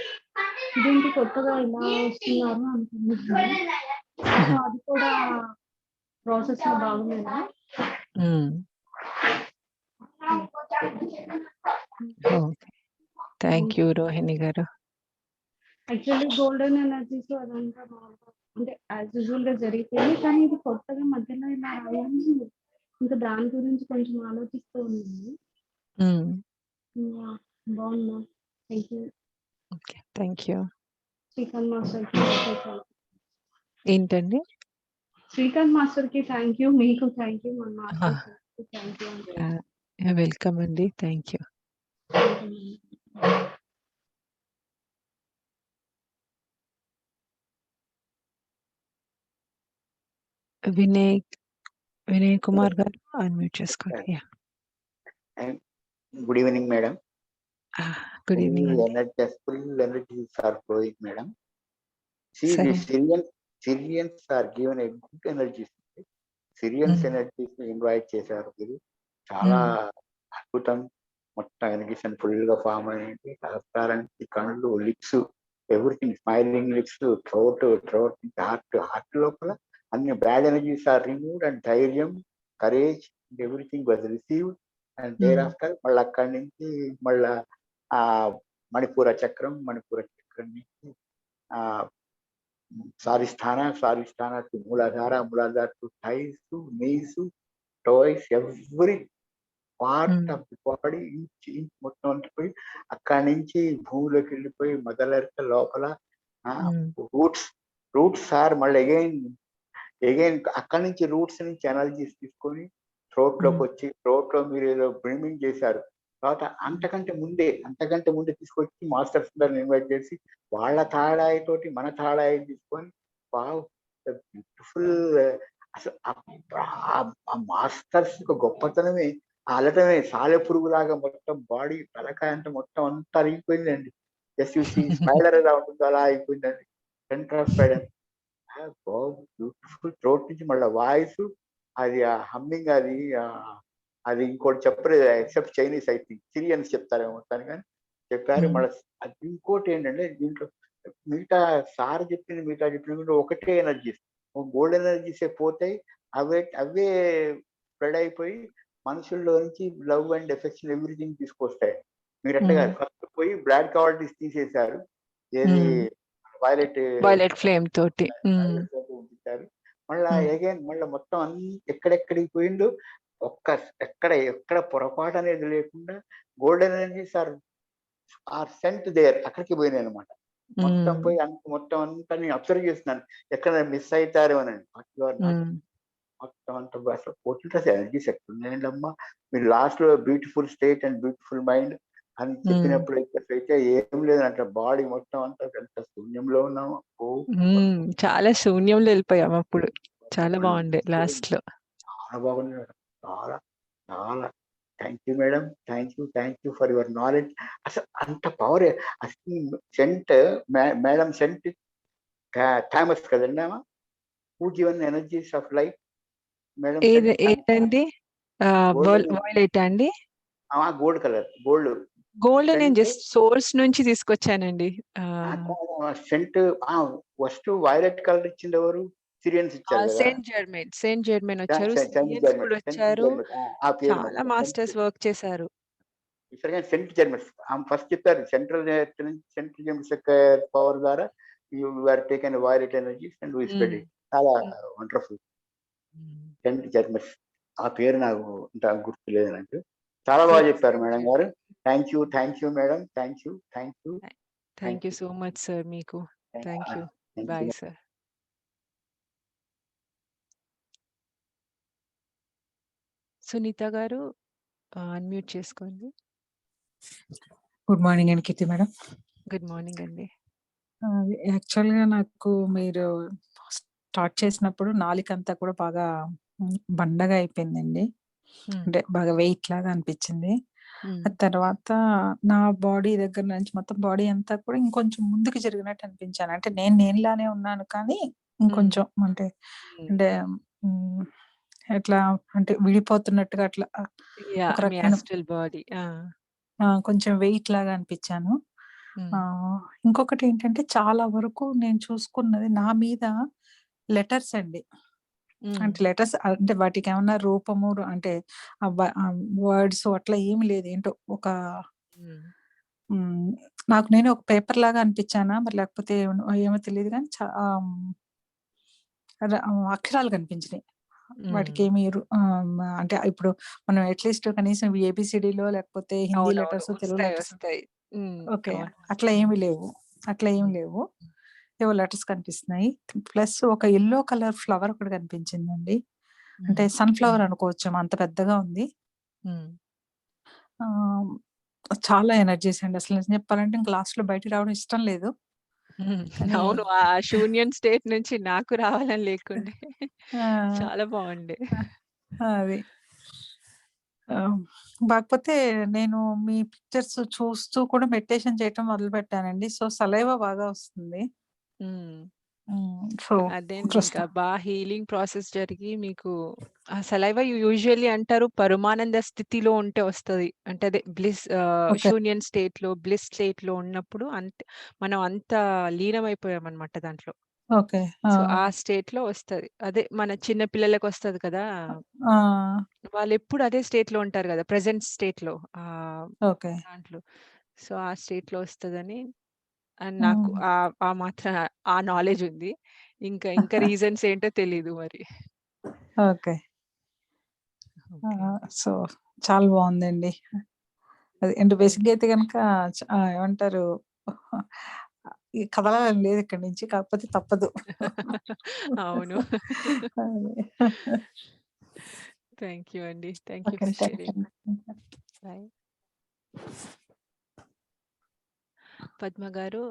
ఇదేంటి కొత్తగా ఇలా వస్తున్నారు అనుకుంటున్నాను. సో అది కూడా ప్రాసెస్ లో భాగమేనా? ఓకే, థ్యాంక్ యూ రోహిణి గారు. యాక్చువల్లీ గోల్డెన్ ఎనర్జీస్ అదంతా అంటే యాజ్ యూజువల్ గా జరిగిపోయింది, కానీ ఇది కొత్తగా మధ్యలో ఇలా రావడం, ఇంకా దాని గురించి కొంచెం ఆలోచిస్తూ ఉన్నాను. బాగున్నా. Thank you. Okay, thank you. Srikanth master కి ఏంటండి? శ్రీకాంత్ మాస్టర్ కి థ్యాంక్ యూ, మీకు థ్యాంక్ యూ, మన మాస్టర్ థ్యాంక్ యూ. వెల్కమ్ అండి, థ్యాంక్ యూ. వినయ్ కుమార్ గారు అన్మ్యూట్ చేసుకోండి. Good evening madam. Good evening అండి. Full energies are flowing madam. See, the Syrians are given a good energies. Syrians energies invite చేశారు. మీరు చాలా అద్భుతం. మొత్తం ఎనర్జీస్ అని ఫుల్ గా ఫామ్ అయ్యింది. హస్తారానికి కళ్ళు, lips, everything smiling lips, throat heart లోపల అన్ని bad energies are removed and ధైర్యం, courage, everything was received. And thereafter మళ్ళీ అక్కడి నుంచి మళ్ళా ఆ మణిపూర చక్రం నుంచి స్వాధిష్టాన టు మూలాధార to thighs, knees, toes, every part of the body inch మొత్తం అంటిపోయి అక్కడి నుంచి భూమిలోకి వెళ్ళిపోయి మొదలెడితే లోపల రూట్స్ సార్ మళ్ళీ అగైన్ అక్కడి నుంచి రూట్స్ నుంచి ఎనర్జీస్ తీసుకొని థ్రోట్ లోకి వచ్చి థ్రోట్ లో మీరు ఏదో బ్రీమింగ్ చేశారు. తర్వాత అంతకంటే ముందే తీసుకొచ్చి మాస్టర్స్ అందరిని ఇన్వైట్ చేసి వాళ్ళ థర్డ్ తోటి మన థర్డ్ ఐ తీసుకొని బ్యూటిఫుల్. అసలు ఆ మాస్టర్స్ గొప్పతనమే అలటమే సాలె పురుగులాగా మొత్తం బాడీ తలకాయ అంటే మొత్తం అంతా అయిపోయిందండి. జస్ట్ చూసి స్పైడర్ ఎలా ఉంటుందో అలా అయిపోయిందండి. Centre of spider beautiful. Throat నుంచి మళ్ళీ వాయిస్, అది ఆ హమ్మింగ్, అది ఇంకోటి చెప్పలేదు except Chinese. I think Sirians చెప్తారేమో మొత్తాన్ని, కానీ చెప్పారు. మళ్ళీ అది ఇంకోటి ఏంటంటే దీంట్లో మిగతా చెప్పిన ఒకటే ఎనర్జీస్, గోల్డ్ ఎనర్జీసే పోతాయి. అవే స్ప్రెడ్ అయిపోయి మనుషుల్లో నుంచి లవ్ అండ్ ఎఫెక్షన్ ఎవ్రీథింగ్ తీసుకొస్తాయి. మీరు అట్లా కాదు, ఫస్ట్ పోయి బ్లాక్ క్వాలిటీస్ తీసేశారు. ఏది వైలెట్ ఫ్లేమ్ తోటి మళ్ళా అగైన్ మళ్ళీ మొత్తం అన్ని ఎక్కడెక్కడికి పోయిందో ఎక్కడ పొరపాటు అనేది లేకుండా golden energies are sent there, అక్కడికి పోయినాయి అనమాట. మొత్తం పోయి మొత్తం అంతా నేను అబ్జర్వ్ చేస్తున్నాను, ఎక్కడ మిస్ అవుతారు అని. మొత్తం అంతా అసలు పోతుంటే ఎనర్జీస్ ఎక్కడున్నాయండి అమ్మా. మీరు లాస్ట్ లో beautiful state and beautiful mind అని చెప్పినప్పుడు అయితే ఏం లేదంట, బాడీ మొత్తం అంతా ఎంత శూన్యంలో ఉన్నాము. చాలా శూన్యంలో వెళ్ళిపోయాము అప్పుడు. చాలా బాగుండే లాస్ట్ లో. చాలా బాగుంది చాలా. చాలా thank you madam. Thank you for your knowledge. అసలు అంత పవర్ అసలు సెంట్ మేడం సెంట్ థామస్ కదండి ఆమె. Who given energies of life madam saint ఏదండి గోల్డ్ వాయిలెట్ అండి? గోల్డ్ కలర్ గోల్డ్ గోల్డ్ నేను సెంట్ జస్ట్ సోర్స్ నుంచి తీసుకొచ్చానండి. సెంట్ ఫస్ట్ వైలెట్ కలర్ ఇచ్చింది ఎవరు? సిరియన్స్ ఇచ్చారు కదా. సెయింట్ జెర్మైన్ వచ్చారు, సిరియన్స్ కూడా వచ్చారు. ఆ పేరు చాలా మాస్టర్స్ వర్క్ చేశారు. సెంట్ జర్మన్స్ ఫస్ట్ చెప్పారు. సెంట్రల్ జర్మన్స్ యొక్క పవర్ ద్వారా you are taken violet energies and we spread it. చాలా వండర్ఫుల్. సెంట్ జర్మన్స్ ఆ పేరు నాకు ఇంత గుర్తులేదు నాకు. చాలా బాగా చెప్పారు మేడం గారు. Thank you madam. Thank you so much sir. మీకు thank you. Bye sir. Sunitha గారు అన్మ్యూట్ చేసుకోండి. గుడ్ మార్నింగ్ అండి కీర్తి మేడం. గుడ్ మార్నింగ్ అండి. యాక్చువల్గా నాకు మీరు స్టార్ట్ చేసినప్పుడు నాలికంతా కూడా బాగా బండగా అయిపోయిందండి. అంటే బాగా వెయిట్ లాగా అనిపించింది. తర్వాత నా బాడీ దగ్గర నుంచి మొత్తం బాడీ అంతా కూడా ఇంకొంచెం ముందుకు జరిగినట్టు అనిపించాను. అంటే నేనులానే ఉన్నాను కానీ ఇంకొంచెం అంటే అంటే ఎట్లా అంటే విడిపోతున్నట్టుగా అట్లా ఒక రకమైన బాడీ కొంచెం వెయిట్ లాగా అనిపించాను. ఇంకొకటి ఏంటంటే చాలా వరకు నేను చూసుకున్నది నా మీద లెటర్స్ అండి. అంటే లెటర్స్ అంటే వాటికి ఏమన్నా రూపము అంటే వర్డ్స్ అట్లా ఏమి లేదు. ఏంటో ఒక నాకు నేను ఒక పేపర్ లాగా అనిపించానా మరి లేకపోతే ఏమో తెలియదు కానీ అక్షరాలు కనిపించినాయి. వాటికి ఏమి అంటే ఇప్పుడు మనం అట్లీస్ట్ కనీసం ఏబిసిడిలో లేకపోతే Hindi letters, Telugu letters okay అట్లా ఏమి లేవు. ఏవో లెటర్స్ కనిపిస్తున్నాయి. ప్లస్ ఒక ఎల్లో కలర్ ఫ్లవర్ ఒకటి కనిపించిందండి. అంటే సన్ఫ్లవర్ అనుకోవచ్చు, అంత పెద్దగా ఉంది. చాలా ఎనర్జీస్ అండి. అసలు నిజం చెప్పాలంటే ఇంకా లాస్ట్ లో బయటికి రావడం ఇష్టం లేదు. అవును, ఆ శూన్యం స్టేట్ నుంచి నాకు రావాలని లేకుండే. చాలా బాగుండే అది. కాకపోతే నేను మీ పిక్చర్స్ చూస్తూ కూడా మెడిటేషన్ చేయటం మొదలు పెట్టానండి. సో సలైవా బాగా వస్తుంది. సో అదే ఇంకా బాగా హీలింగ్ ప్రాసెస్ జరిగి మీకు ఆ సలైవా యూజువల్లీ అంటారు పరమానంద స్థితిలో ఉంటే వస్తుంది. అంటే అదే బ్లిస్ శూన్యం స్టేట్ లో బ్లిస్ స్టేట్ లో ఉన్నప్పుడు మనం అంత లీనమైపోయాం అనమాట దాంట్లో. ఓకే. సో ఆ స్టేట్ లో వస్తది. అదే మన చిన్న పిల్లలకు వస్తది కదా, వాళ్ళు ఎప్పుడు అదే స్టేట్ లో ఉంటారు కదా, ప్రెసెంట్ స్టేట్ లో ఓకే దాంట్లో. సో ఆ స్టేట్ లో వస్తదని నాకు ఆ మాత్రం ఆ నాలెడ్జ్ ఉంది. ఇంకా రీజన్స్ ఏంటో తెలీదు మరి. ఓకే. సో చాలా బాగుందండి. అది అంటే బేసిక్గా అయితే కనుక ఏమంటారు కదలాలని లేదు ఇక్కడి నుంచి, కాకపోతే తప్పదు. అవును. థ్యాంక్ యూ అండి. Thank you for sharing. Bye. Padma garu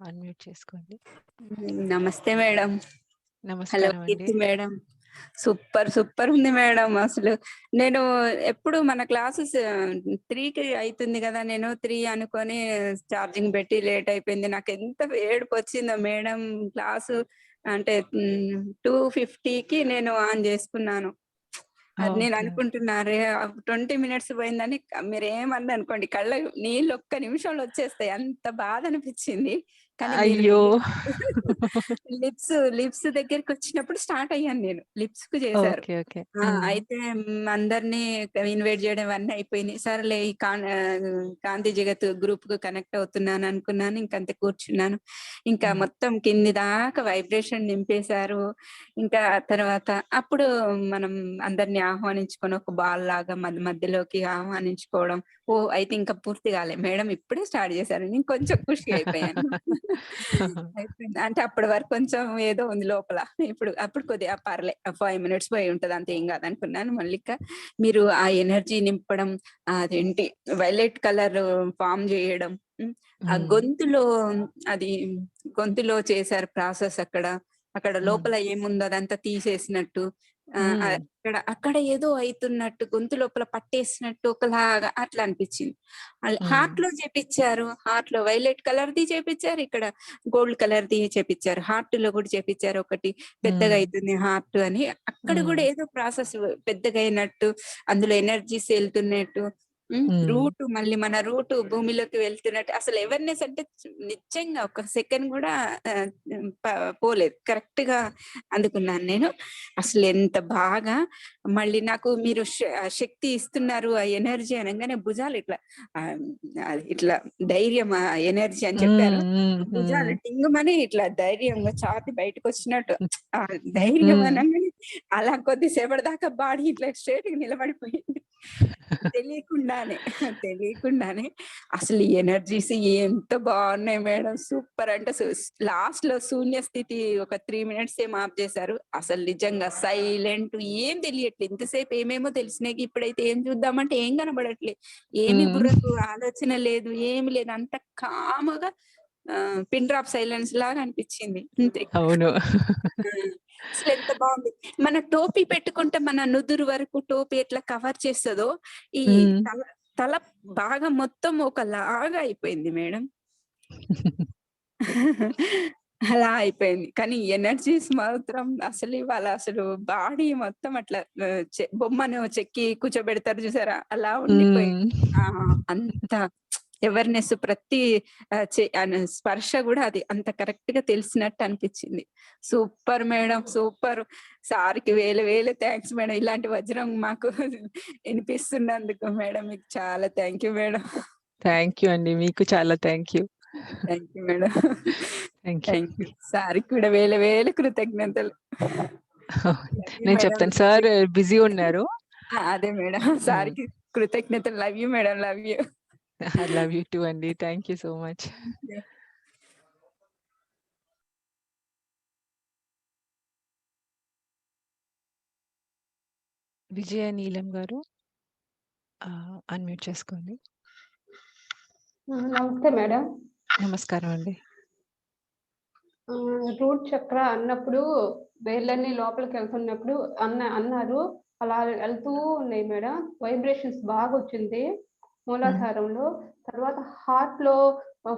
unmute చేసుకోండి. నమస్తే మేడం. నమస్కారం అండి. కీర్తి మేడం, సూపర్ ఉంది మేడం. అసలు నేను ఎప్పుడు మన క్లాసెస్ 3కి అవుతుంది కదా, నేను 3 అనుకొని ఛార్జింగ్ పెట్టి లేట్ అయిపోయింది. నాకు ఎంత ఏడుపు వచ్చిందో మేడం. క్లాసు అంటే 2:50కి నేను ఆన్ చేసుకున్నాను. అది నేను అనుకుంటున్నారే 20 మినిట్స్ పోయిందని. మీరు ఏమన్నా అనుకోండి, కళ్ళ నీళ్ళు ఒక్క నిమిషంలో వచ్చేస్తాయి, అంత బాధ అనిపించింది. కానీ అయ్యో, లిప్స్ దగ్గరికి వచ్చినప్పుడు స్టార్ట్ అయ్యాను నేను. లిప్స్ కు చేశారు. అయితే అందరినీ ఇన్వైట్ చేయడం అన్నీ అయిపోయినాయి. సరేలే ఈ కాంతి జగత్ గ్రూప్ కు కనెక్ట్ అవుతున్నాను అనుకున్నాను. ఇంకంతే కూర్చున్నాను. ఇంకా మొత్తం కింది దాకా వైబ్రేషన్ నింపేశారు. ఇంకా తర్వాత అప్పుడు మనం అందరినీ ఆహ్వానించుకొని ఒక బాల్ లాగా మధ్యలోకి ఆహ్వానించుకోవడం. అయితే ఇంకా పూర్తి కాలే మేడం, ఇప్పుడే స్టార్ట్ చేశారు. నేను కొంచెం ఖుషి అయిపోయాను. అంటే అప్పటి వరకు కొంచెం ఏదో ఉంది లోపల. అప్పుడు కొద్దిగా పర్లే 5 మినిట్స్ పోయి ఉంటది, అంత ఏం కాదనుకున్నాను. మళ్ళీ మీరు ఆ ఎనర్జీ నింపడం, అదేంటి వైలెట్ కలర్ ఫామ్ చేయడం, ఆ గొంతులో చేశారు ప్రాసెస్. అక్కడ లోపల ఏముందో అదంతా తీసేసినట్టు అక్కడ ఏదో అయితున్నట్టు, గొంతు లోపల పట్టేసినట్టు ఒకలాగా అట్లా అనిపించింది. హార్ట్ లో చేపించారు, హార్ట్ లో వైలెట్ కలర్ ది చేపించారు, ఇక్కడ గోల్డ్ కలర్ ది చేపించారు, హార్ట్ లో కూడా చేపించారు. ఒకటి పెద్దగా అవుతుంది హార్ట్ అని, అక్కడ కూడా ఏదో ప్రాసెస్ పెద్దగా అయినట్టు, అందులో ఎనర్జీస్ వెళ్తున్నట్టు, రూట్ మళ్ళీ మన రూట్ భూమిలోకి వెళ్తున్నట్టు, అసలు అవేర్నెస్ అంటే నిజంగా ఒక సెకండ్ కూడా పోలేదు, కరెక్ట్ గా అందుకున్నాను నేను. అసలు ఎంత బాగా మళ్ళీ నాకు మీరు శక్తి ఇస్తున్నారు, ఆ ఎనర్జీ అనగానే భుజాలు ఇట్లా ఇట్లా ధైర్యం ఎనర్జీ అని చెప్పారు, భుజాలు టింగుమని ఇట్లా ధైర్యంగా చాతి బయటకు వచ్చినట్టు, ఆ ధైర్యం అనగానే అలా కొద్దిసేపటి దాకా బాడీ ఇట్లా స్ట్రేట్ గా నిలబడిపోయింది. తెలియకుండానే అసలు ఎనర్జీస్ ఎంత బాగున్నాయి మేడం, సూపర్. అంటే లాస్ట్ లో శూన్య స్థితి ఒక 3 minutes ఏం ఆఫ్ చేశారు. అసలు నిజంగా సైలెంట్, ఏం తెలియట్లేదు. ఇంతసేపు ఏమేమో తెలిసినాయి, ఇప్పుడైతే ఏం చూద్దామంటే ఏం కనబడట్లేదు, ఏమి బుర్రకు ఆలోచన లేదు, ఏమి లేదు, అంత కామగా పిన్ డ్రాప్ సైలెన్స్ లాగా అనిపించింది అంతే. అవును. అసలు ఎంత బాగుంది. మన టోపీ పెట్టుకుంటే మన నుదురు వరకు టోపీ ఎట్లా కవర్ చేస్తుందో, ఈ తల బాగా మొత్తం ఒకలాగా అయిపోయింది మేడం. అలా అయిపోయింది. కానీ ఎనర్జీస్ మాత్రం అసలు ఇవాళ అసలు బాడీ మొత్తం అట్లా బొమ్మను చెక్కి కూర్చోబెడతారు చూసారా, అలా ఉండిపోయింది. అంత అవేర్నెస్, ప్రతి స్పర్శ కూడా అది అంత కరెక్ట్ గా తెలిసినట్టు అనిపించింది. Super madam, super. సార్కి వేలు థ్యాంక్స్ మేడం, ఇలాంటి వజ్రం మాకు వినిపిస్తున్నందుకు మేడం. మీకు చాలా thank you madam. Thank you అండి, మీకు చాలా thank you. Thank you madam. Thank you. సార్కి కూడా వేలు కృతజ్ఞతలు. నేను చెప్తాను, సార్ బిజీ ఉన్నారు. అదే మేడం, సార్కి కృతజ్ఞతలు. Love you madam, love you. I love you two అండి, థ్యాంక్ యూ సో మచ్. విజయ నీలం గారు అన్మ్యూట్ చేసుకోండి. నమస్తే మేడం. నమస్కారం అండి. రూట్ చక్ర అన్నప్పుడు వేర్లన్నీ లోపలికి వెళ్తున్నప్పుడు అన్నారు, అలా వెళ్తూ ఉన్నాయి మేడం. వైబ్రేషన్స్ బాగా వచ్చింది మూలాధారంలో. తర్వాత హార్ట్ లో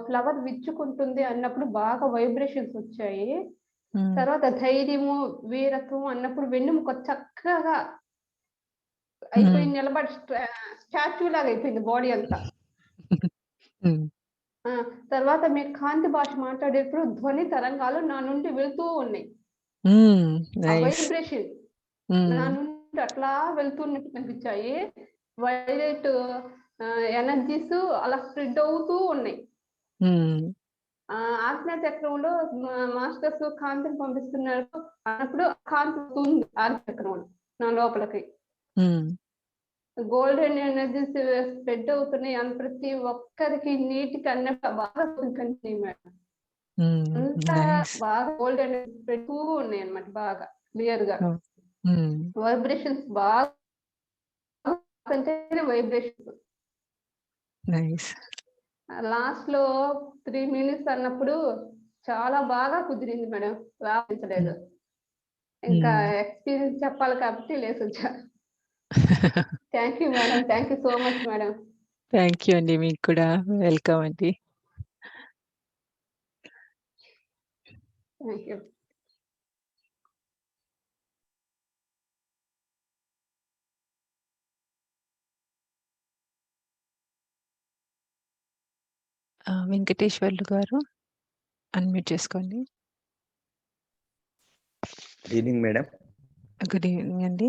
ఫ్లవర్ విచ్చుకుంటుంది అన్నప్పుడు బాగా వైబ్రేషన్స్ వచ్చాయి. తర్వాత ధైర్యము, వీరత్వం అన్నప్పుడు వెన్నుముక చక్కగా అయిపోయింది, నిలబడి స్టాచ్యూ లాగా అయిపోయింది బాడీ అంతా. తర్వాత మీరు కాంతి భాష మాట్లాడేప్పుడు ధ్వని తరంగాలు నా నుండి వెళ్తూ ఉన్నాయి, వైబ్రేషన్ నా నుండి అట్లా వెళ్తున్నట్టు కనిపించాయి. వైలెట్ ఎనర్జీస్ అలా స్ప్రెడ్ అవుతూ ఉన్నాయి. ఆజ్ఞా చక్రంలో మాస్టర్స్ కాంతిని పంపిస్తున్నారు అన్నప్పుడు కాంతి వస్తుంది ఆజ్ఞా చక్రంలో నా లోపలికి. గోల్డెన్ ఎనర్జీస్ స్ప్రెడ్ అవుతున్నాయి అని ప్రతి ఒక్కరికి నీటికి అన్నట్టు బాగా కనిపించింది మేడం. అంతా బాగా గోల్డెన్ ఎనర్జీ స్ప్రెడ్ ఉన్నాయి అన్నమాట, బాగా క్లియర్ గా. వైబ్రేషన్స్ బాగా వైబ్రేషన్స్. లాస్ట్ లో 3 minutes అన్నప్పుడు చాలా బాగా కుదిరింది మేడం, రాపించలేదు. ఇంకా ఎక్స్పీరియన్స్ చెప్పాలి కాబట్టి లేసి వచ్చా. Thank you madam, thank you so much madam. Thank you అండి, మీకు కూడా వెల్కమ్ అండి. Thank you. వెంకటేశ్వర్లు గారు అన్మ్యూట్ చేసుకోండి. Good evening madam. Good evening అండి.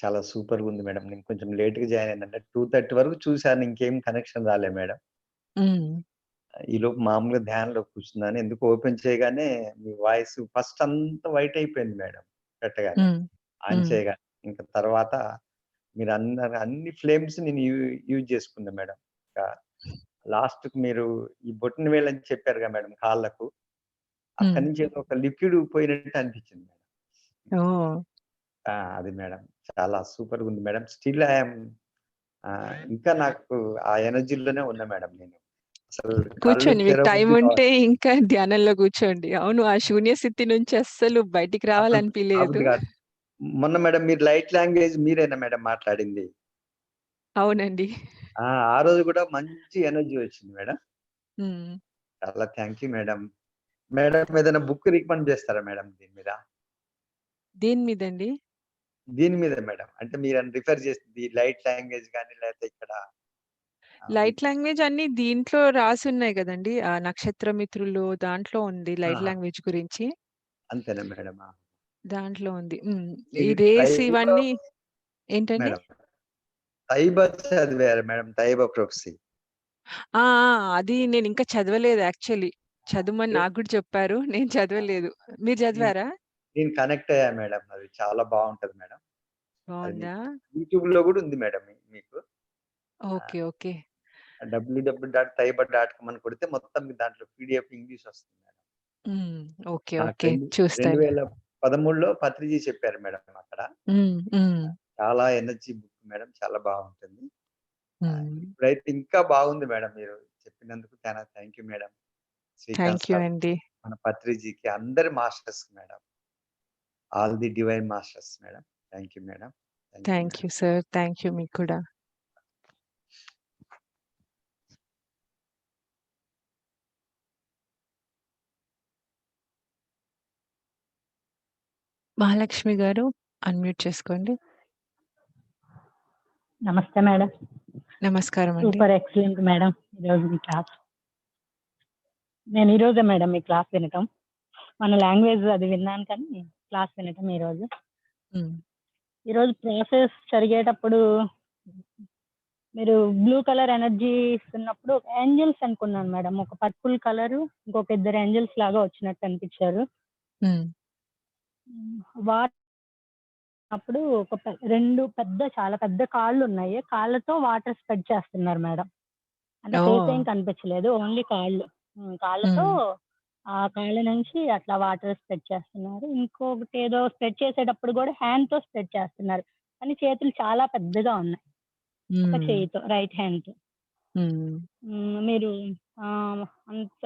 చాలా సూపర్గా ఉంది మేడం. నేను కొంచెం లేట్గా జాయిన్ అయ్యానంటే 2:30 వరకు చూశాను, ఇంకేం కనెక్షన్ రాలే మేడం. ఈలోపు మామూలుగా ధ్యానంలో కూర్చున్నాను, ఎందుకు ఓపెన్ చేయగానే మీ వాయిస్ ఫస్ట్ అంతా వైట్ అయిపోయింది మేడం పెట్టగానే, ఆన్ చేయగానే. ఇంకా తర్వాత మీరు అన్ని ఫ్లేమ్స్ నేను యూజ్ చేసుకున్నా మేడం. ఇంకా లాస్ట్ మీరు ఈ బొట్టిన వేళ్ళని చెప్పారు కదా మేడం కాళ్ళకు, అక్కడి నుంచి ఒక లిక్విడ్ పోయినట్టు అనిపించింది మేడం. అది మేడం చాలా సూపర్గా ఉంది మేడం. స్టిల్ ఐఎమ్ ఇంకా నాకు ఆ ఎనర్జీలోనే ఉన్నా మేడం. నేను అసలు కూర్చోండి, మీకు టైం ఉంటే ఇంకా ధ్యానంలో కూర్చోండి. అవును, ఆ శూన్య స్థితి నుంచి అస్సలు బయటికి రావాలనిపించలేదు. మొన్న మేడం మీరు లైట్ లాంగ్వేజ్ మీరేనా మేడం మాట్లాడింది? అవునండి. ఆ రోజు కూడా మంచి ఎనర్జీ వచ్చింది మేడం. హ్మ్. చాలా థ్యాంక్ యూ మేడం. మేడం ఏదైనా బుక్ రికమెండ్ చేస్తారా మేడం దీని మీద? దేని మీదండి? దీని మీద మేడం. అంటే మీరు రిఫర్ చేసింది లైట్ లాంగ్వేజ్ గాని లేకపోతే ఇక్కడ లైట్ లాంగ్వేజ్ అన్నీ దీంట్లో రాసున్నాయి గదండీ! నక్షత్ర మిత్రులు దాంట్లో ఉంది లైట్ ఆహా! లాంగ్వేజ్ గురించి. అంతేనా మేడం? దాంట్లో ఉంది. ఈ ఇది రేస్ తైబా ఇవన్నీ ఏంటండి? మేడం. తైబా చదివారా మేడం? తైబా ప్రొఫెసీ. ఆ! అది నేనింకా చదవలేదు యాక్చువల్లీ. చదవమని ఎ నాకు గూడా చెప్పారు. నేను చదవలేదు. మీరు నేను చదివారా? నేను కనెక్ట్ అయ్యా మేడం. అది చాలా బావుంటది మేడం. అది బావుందా? యూట్యూబ్‌లో గూడా ఉంది మేడం మీకు. ఓకే. ఓకే. www.taiba.com అని కొడితే మొత్తం మీకు దాంట్లో పీడీఎఫ్ ఇంగ్లీష్ వస్తుంది మేడం. హ్మ్. ఓకే. నాకు ఓకే. చూస్తాను. 2013లో పత్రిజీ చెప్పారు మేడం అక్కడ. హ్మ్. చాలా ఎనర్జీ బుక్ మేడం. చాలా బావుంటుంది. హ్మ్. ఇప్పుడైతే ఇంకా బాగుంది మేడం. మీరు చెప్పినందుకు చాలా thank you madam. Srikanth thank you sir, అండి. మన పత్రిజీకి అందరి masters madam. All the divine masters madam. Thank you madam. Thank you thank madam. You sir. Thank you మీకు కూడా. మహాలక్ష్మి గారు అన్‌మ్యూట్ చేసుకోండి. నమస్తే మేడం. నమస్కారం అండి. సూపర్ ఎక్సలెంట్ మేడం ఈరోజు మీ క్లాస్. నేను ఈరోజే మేడం మీ క్లాస్ వినటం. మన లాంగ్వేజ్ అది విన్నాను కానీ క్లాస్ వినటం ఈరోజు. హ్మ్. ఈరోజు ప్రాసెస్ జరిగేటప్పుడు మీరు బ్లూ కలర్ ఎనర్జీ ఇస్తున్నప్పుడు ఏంజెల్స్ అనుకున్నాను మేడం. ఒక పర్పుల్ కలరు ఇంకొక ఇద్దరు ఏంజెల్స్ లాగా వచ్చినట్టు అనిపించారు. హ్మ్. అప్పుడు ఒక 2 చాలా పెద్ద కాళ్ళు ఉన్నాయి. కాళ్ళతో వాటర్ స్ప్రెడ్ చేస్తున్నారు మేడం. అంటే ఫేస్ ఓహ్! ఏం కనిపించలేదు. ఓన్లీ కాళ్ళు. కాళ్ళతో హ్మ్. ఆ కాళ్ళ నుంచి అట్లా వాటర్ స్ప్రెడ్ చేస్తున్నారు. ఇంకొకటి ఏదో స్ప్రెడ్ చేసేటప్పుడు కూడా హ్యాండ్‌తో స్ప్రెడ్ చేస్తున్నారు. కానీ చేతులు చాలా పెద్దగా ఉన్నాయి. ఒక హ్మ్. చెయ్యితో రైట్ హ్యాండ్‌తో. హ్మ్. మీరు అంత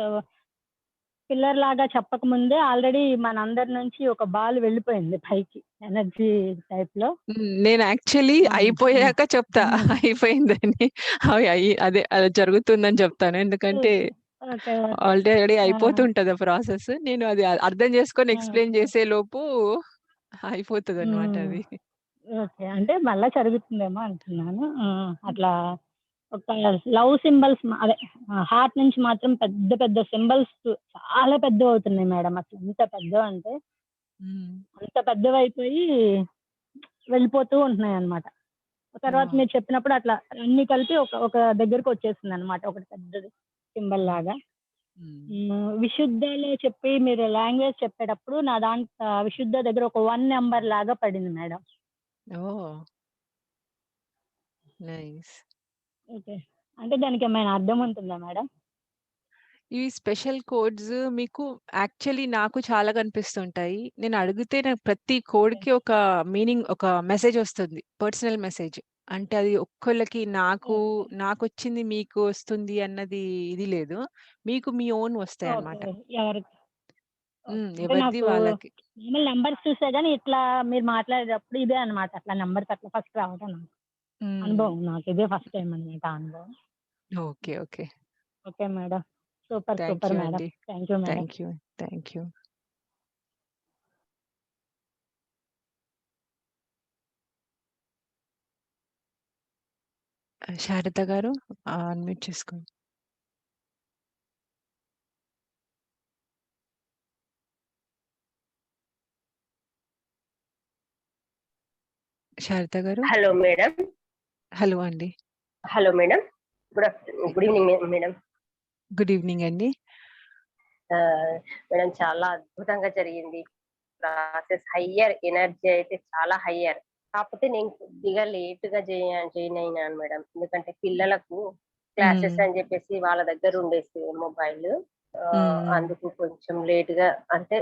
పిల్లర్ లాగా చెప్పకముందే ఆల్రెడీ మనందరి నుంచి ఒక బాల్ వెళ్ళిపోయింది పైకి. ఎనర్జీ టైప్‌లో. నేను యాక్చువల్లీ అయిపోయాక చెప్తా అయిపోయిందని. అదే జరుగుతుందని చెప్తాను. ఎందుకంటే ఓకే. ఓకే. ఆల్రెడీ ఆ! అయిపోతుంటది ఆ ప్రాసెస్. నేను అది అర్థం చేసుకొని ఎక్స్‌ప్లెయిన్ ఓకే. చేసే లోపు అయిపోతదన్నమాట హ్మ్. అది. ఓకే. అంటే మళ్ళా జరుగుతుందేమో అనుకున్నాను. అట్లా ఒక లవ్ సింబల్స్ అదే హార్ట్ నుంచి మాత్రం పెద్ద పెద్ద సింబల్స్ చాలా పెద్దవవుతున్నాయి మేడం. అసలు ఎంత పెద్దవంటే హ్మ్. అంత పెద్దవయిపోయి వెళ్ళిపోతూ ఉంటున్నాయన్నమాట. తర్వాత ఓహ్! మీరు చెప్పినప్పుడు అట్లా అన్నీ కలిపి ఒక ఒక దగ్గరకొచ్చేసిందన్నమాట. ఒకటి పెద్దది సింబల్ హ్మ్. లాగా. హ్మ్. విశుద్ధలో చెప్పి మీరు లాంగ్వేజ్ చెప్పేటప్పుడు నా విశుద్ధ దగ్గర ఒక 1 నంబర్ లాగా పడింది మేడం. ఓహ్! నైస్. ఓకే. అంటే దానికేమైనా అర్థం ఉంటుందా మేడం? ఈ స్పెషల్ కోడ్స్ మీకు యాక్చువల్లీ నాకు చాలా కనిపిస్తుంటాయి. నేను అడిగితే నాకు ప్రతి ఓకే. కోడ్‌కి ఒక మీనింగ్, ఒక మెసేజ్ వస్తుంది. Personal message. అంటే అది ఒక్కోళ్ళకి ఓకే. నాకొచ్చింది మీకు వస్తుంది అన్నది ఇది లేదు. మీకు మీ ఓన్ ఓకే. వస్తాయన్నమాట. ఎవరికి ఓకే. అంటే ఎవరిది నాకు వాళ్ళకి. మామూలు నంబర్స్ చూసా గానీ, ఇట్లా మీరు మాట్లాడేటప్పుడు ఇదే అనమాట. అట్లా నంబర్స్ అట్లా ఫస్ట్ రావటం నాకు. హ్మ్. అనుభవం. నాకు ఇదే ఫస్ట్ టైమ్ అనమాట ఆ అనుభవం. Okay. Okay. Okay madam. Super. Thank super you madam. అండి. Thank you madam. Thank you. Thank you. Sharada గారు అన్‌మ్యూట్ చేసుకోండి. శారద గారు. Hello madam. హలో అండి. Hello madam. Good evening madam. Good evening అండి. మేడం చాలా అద్భుతంగా జరిగింది. ప్రాసెస్ హయ్యర్ ఎనర్జీ అయితే చాలా హయ్యర్. కాకపోతే నేను కొద్దిగా లేట్‌గా జాయిన్ అయినాను మేడం. ఎందుకంటే పిల్లలకు క్లాసెస్ అని చెప్పేసి వాళ్ళ దగ్గర ఉండేసి మొబైల్. అందుకు కొంచెం లేట్‌గా అంటే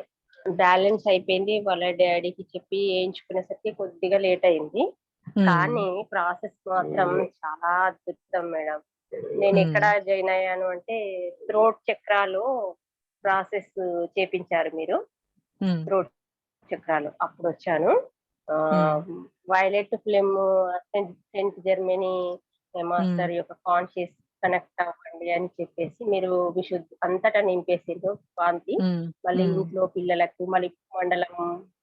బ్యాలెన్స్ అయిపోయింది. వాళ్ళ డ్యాడీకి చెప్పి ఏయించుకునేసరికి కొద్దిగా లేట్ అయింది. కానీ ప్రాసెస్ మాత్రం చాలా అద్భుతం మేడం. నేను ఎక్కడ జాయిన్ అయ్యాను అంటే థ్రోట్ చక్రాలు ప్రాసెస్ చేపించారు మీరు. థ్రోట్ చక్రాలు అప్పుడు వచ్చాను. Violet flame saint Germain master యొక్క కాన్షియస్ కనెక్ట్ అవ్వండి అని చెప్పేసి మీరు విశుద్ధి అంతటా నింపేసిండ్రు కాంతి. మళ్ళీ ఇంట్లో పిల్లలకు మళ్ళీ మండలం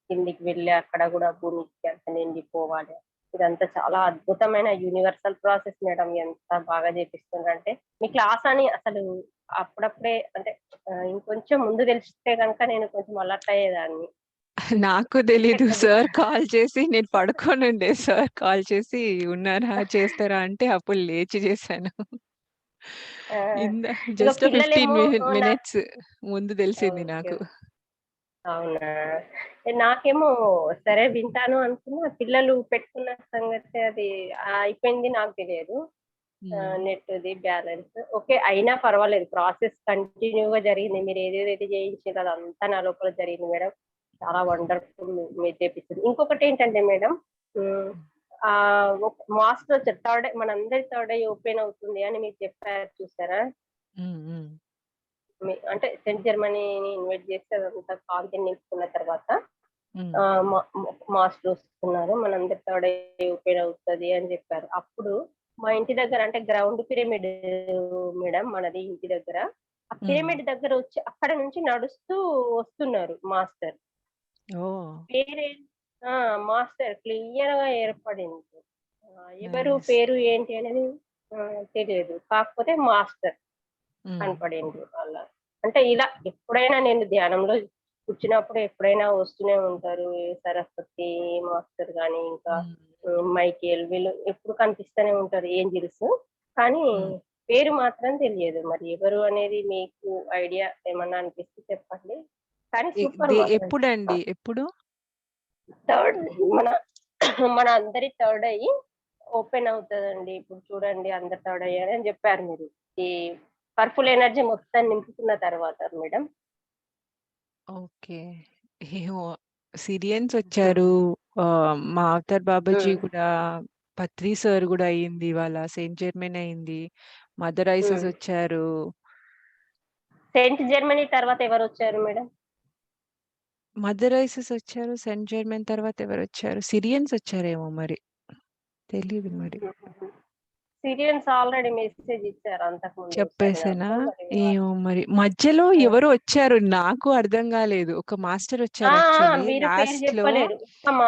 కిందికి వెళ్ళి అక్కడ కూడా భూమికి అంత నిండిపోవాలి. ఇదంతా చాలా అద్భుతమైన యూనివర్సల్ ప్రాసెస్ మేడం. ఎంత బాగా చేపిస్తుందంటే మీ క్లాస్ అని అసలు అప్పుడప్పుడే అంటే ఇంకొంచెం ముందు తెలిస్తే కనుక నేను కొంచెం అలర్ట్ అయ్యేదాన్ని. నాకు తెలీదు. సార్ కాల్ చేసి నేను పడుకోనుండే. సార్ కాల్ చేసి ఉన్నారా, చేస్తారా అంటే అప్పుడు లేచి చేశాను. జస్ట్ 15 మినిట్స్ ముందు తెలిసింది నాకు. అవునా, నాకేమో సరే వింటాను అనుకున్నా, పిల్లలు పెట్టుకున్న సంగతి అది అయిపోయింది, నాకు తెలియదు. నెట్ది బ్యాలెన్స్ ఓకే అయినా పర్వాలేదు, ప్రాసెస్ కంటిన్యూగా జరిగింది. మీరు ఏదేదైతే చేయించారో అదంతా నా లోపల జరిగింది మేడం. చాలా వండర్ఫుల్ మీరు చేపించింది. ఇంకొకటి ఏంటంటే మేడం, మాస్టర్ వచ్చారు థర్డ్, మనందరి థర్డ్ ఐ ఓపెన్ అవుతుంది అని మీరు చెప్పారు చూసారా? అంటే సెంట్ జర్మనీని ఇన్వైట్ చేస్తే అదంతా కాంతి నింపుకున్న తర్వాత మాస్టర్ వస్తున్నారు, మనందరి థర్డ్ ఐ ఓపెన్ అవుతుంది అని చెప్పారు. అప్పుడు మా ఇంటి దగ్గర అంటే గ్రౌండ్ పిరమిడ్ మేడం మనది ఇంటి దగ్గర, ఆ పిరమిడ్ దగ్గర వచ్చి అక్కడ నుంచి నడుస్తూ వస్తున్నారు మాస్టర్. పేరే మాస్టర్ క్లియర్ గా ఏర్పడింది. ఎవరు పేరు ఏంటి అనేది తెలియదు, కాకపోతే మాస్టర్ కనపడింది వాళ్ళ. అంటే ఇలా ఎప్పుడైనా నేను ధ్యానంలో కూర్చున్నప్పుడు ఎప్పుడైనా వస్తూనే ఉంటారు, సరస్వతి మాస్టర్ గాని ఇంకా మైకేల్, వీళ్ళు ఎప్పుడు కనిపిస్తూనే ఉంటారు ఏంజిల్స్. కానీ పేరు మాత్రం తెలియదు. మరి ఎవరు అనేది మీకు ఐడియా ఏమన్నా అనిపిస్తే చెప్పండి. కానీ సూపర్. ఎప్పుడండి? ఎప్పుడు? థర్డ్ మన అందరి థర్డ్ అయ్యి ఓపెన్ అవుతుందండి. ఇప్పుడు చూడండి అందరు థర్డ్ అయ్యారు అని చెప్పారు మీరు. ఈ పర్ఫుల్ ఎనర్జీ మొత్తం నింపుకున్న తర్వాత మేడం. ఓకే, సిరియన్స్ వచ్చారు, మా అవతార్ బాబాజీ కూడా, పత్రి సార్ కూడా అయ్యింది ఇవాళ, సెయింట్ జర్మన్ అయింది, మదర్ ఐసెస్ వచ్చారు. సెయింట్ జర్మనీ తర్వాత ఎవరు వచ్చారు మేడం? మదర్ ఐసెస్ వచ్చారు, సెయింట్ జర్మన్ తర్వాత ఎవరు వచ్చారు? సిరియన్స్ వచ్చారేమో, మరి తెలియదు. మరి సిరియన్స్ ఆల్రెడీ మెసేజ్ ఇచ్చారు అంతకుముందు, చెప్పేసానా? ఏమో మరి. మధ్యలో ఎవరు వచ్చారు నాకు అర్థం కాలేదు. ఒక మాస్టర్ వచ్చారు యాక్చువల్లీ లాస్ట్ లో.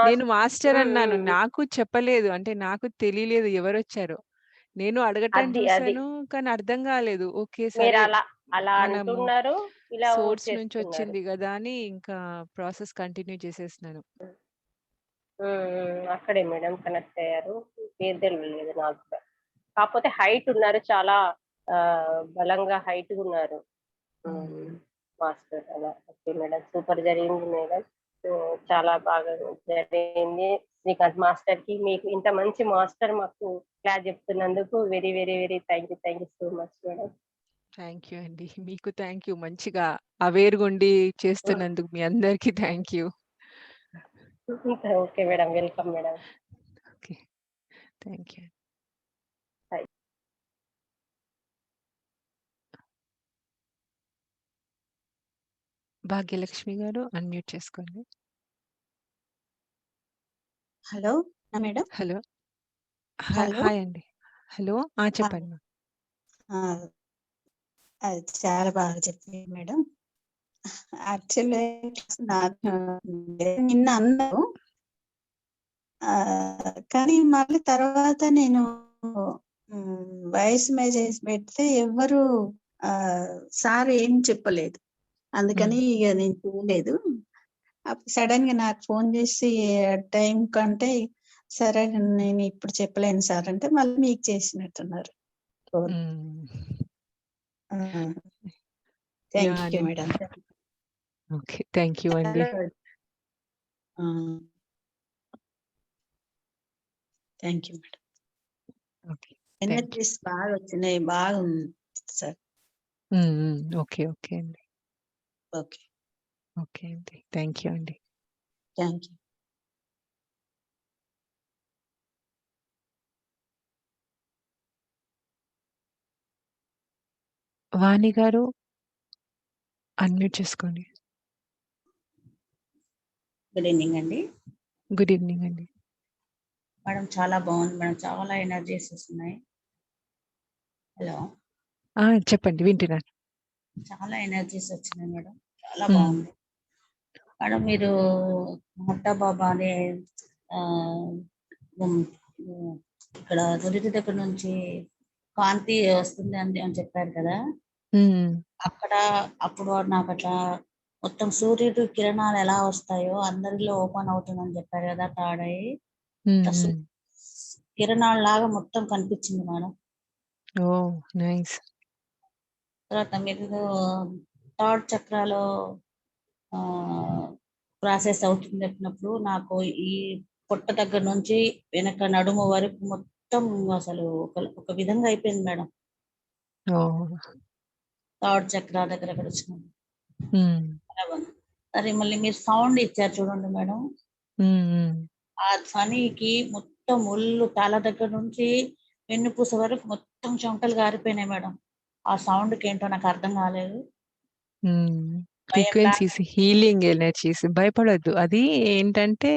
నేను మాస్టర్ అన్నాను, నాకు చెప్పలేదు, అంటే నాకు తెలియలేదు ఎవరు వచ్చారో. నేను అడగటానికి చూసాను కానీ అర్థం కాలేదు. ఓకే సరే, సోర్స్ నుంచి వచ్చింది కదా అని ఇంకా ప్రాసెస్ కంటిన్యూ చేసేస్తున్నాను. అక్కడే మేడం కనెక్ట్ అయ్యారు. పేరు తెలియలేదు నాకు, కాకపోతే హైట్ ఉన్నారు, చాలా బలంగా హైట్ ఉన్నారు మాస్టర్. అలా ఓకే మేడం, సూపర్ జరిగింది మేడం, చాలా బాగా జరిగింది. శ్రీకాంత్ మాస్టర్ కి, మీకు ఇంత మంచి మాస్టర్ మాకు క్లాస్ చెప్తున్నందుకు very very very thank you so much madam. Thank you అండి, మీకు థ్యాంక్ యూ. మంచిగా అవేర్గా ఉండి చేస్తున్నందుకు మీ అందరికి thank you. Okay madam, welcome madam. Okay, thank you. Bhagyalakshmi గారు అన్మ్యూట్ చేసుకోండి. Hello madam. హలో, హాయ్ అండి. హలో, చెప్పండి. అది చాలా బాగా చెప్పింది మేడం. యాక్చువల్లీ నిన్న అన్నారు, కానీ మళ్ళీ తర్వాత నేను వాయిస్ మెసేజ్ పెడితే ఎవరు సార్ ఏం చెప్పలేదు, అందుకని ఇక నేను చూడలేదు. అప్పుడు సడన్ గా నాకు ఫోన్ చేసి టైం కంటే సరే నేను ఇప్పుడు చెప్పలేను సార్ అంటే మళ్ళీ మీకు చేసినట్టున్నారు. Thank you madam. Okay, thank you అండి. Thank you madam. Okay, energies బాగా వచ్చినాయి, బాగుంది సార్. ఓకే ఓకే అండి. ఓకే ఓకే అండి, థ్యాంక్ యూ అండి. Thank you. వాణి గారు అన్మ్యూట్ చేసుకోండి. గుడ్ ఈవినింగ్ అండి. గుడ్ ఈవినింగ్ అండి. మేడం చాలా బాగుంది మేడం, చాలా ఎనర్జీస్ వస్తున్నాయి. హలో, చెప్పండి, వింటున్నాను. చాలా ఎనర్జీస్ వచ్చినాయి మేడం, చాలా బాగుంది మేడం. మీరు మొట్టా బాబా అనే ఇక్కడ నుదిటి దగ్గర నుంచి కాంతి వస్తుంది అని చెప్పారు కదా, అక్కడ అప్పుడు నాకు అట్లా మొత్తం సూర్యుడు కిరణాలు ఎలా వస్తాయో అందరిలో ఓపెన్ అవుతుందని చెప్పారు కదా, తాడయి కిరణాల లాగా మొత్తం కనిపించింది మేడం. నైస్. తర్వాత మీరు థర్డ్ చక్రాలో ప్రాసెస్ అవుతుంది చెప్పినప్పుడు నాకు ఈ పొట్ట దగ్గర నుంచి వెనక నడుము వరకు మొత్తం అసలు ఒక విధంగా అయిపోయింది మేడం. థర్డ్ చక్ర దగ్గర వచ్చినాం. సరే, మళ్ళీ మీరు సౌండ్ ఇచ్చారు చూడండి మేడం, ఆ ధ్వనికి మొత్తం ఒళ్ళు తల దగ్గర నుంచి వెన్నుపూస వరకు మొత్తం చెమటలు గారిపోయినాయి మేడం. ఆ సౌండ్కి ఏంటో నాకు అర్థం కాలేదు. Frequencies, healing energies. భయపడొద్దు. అది ఏంటంటే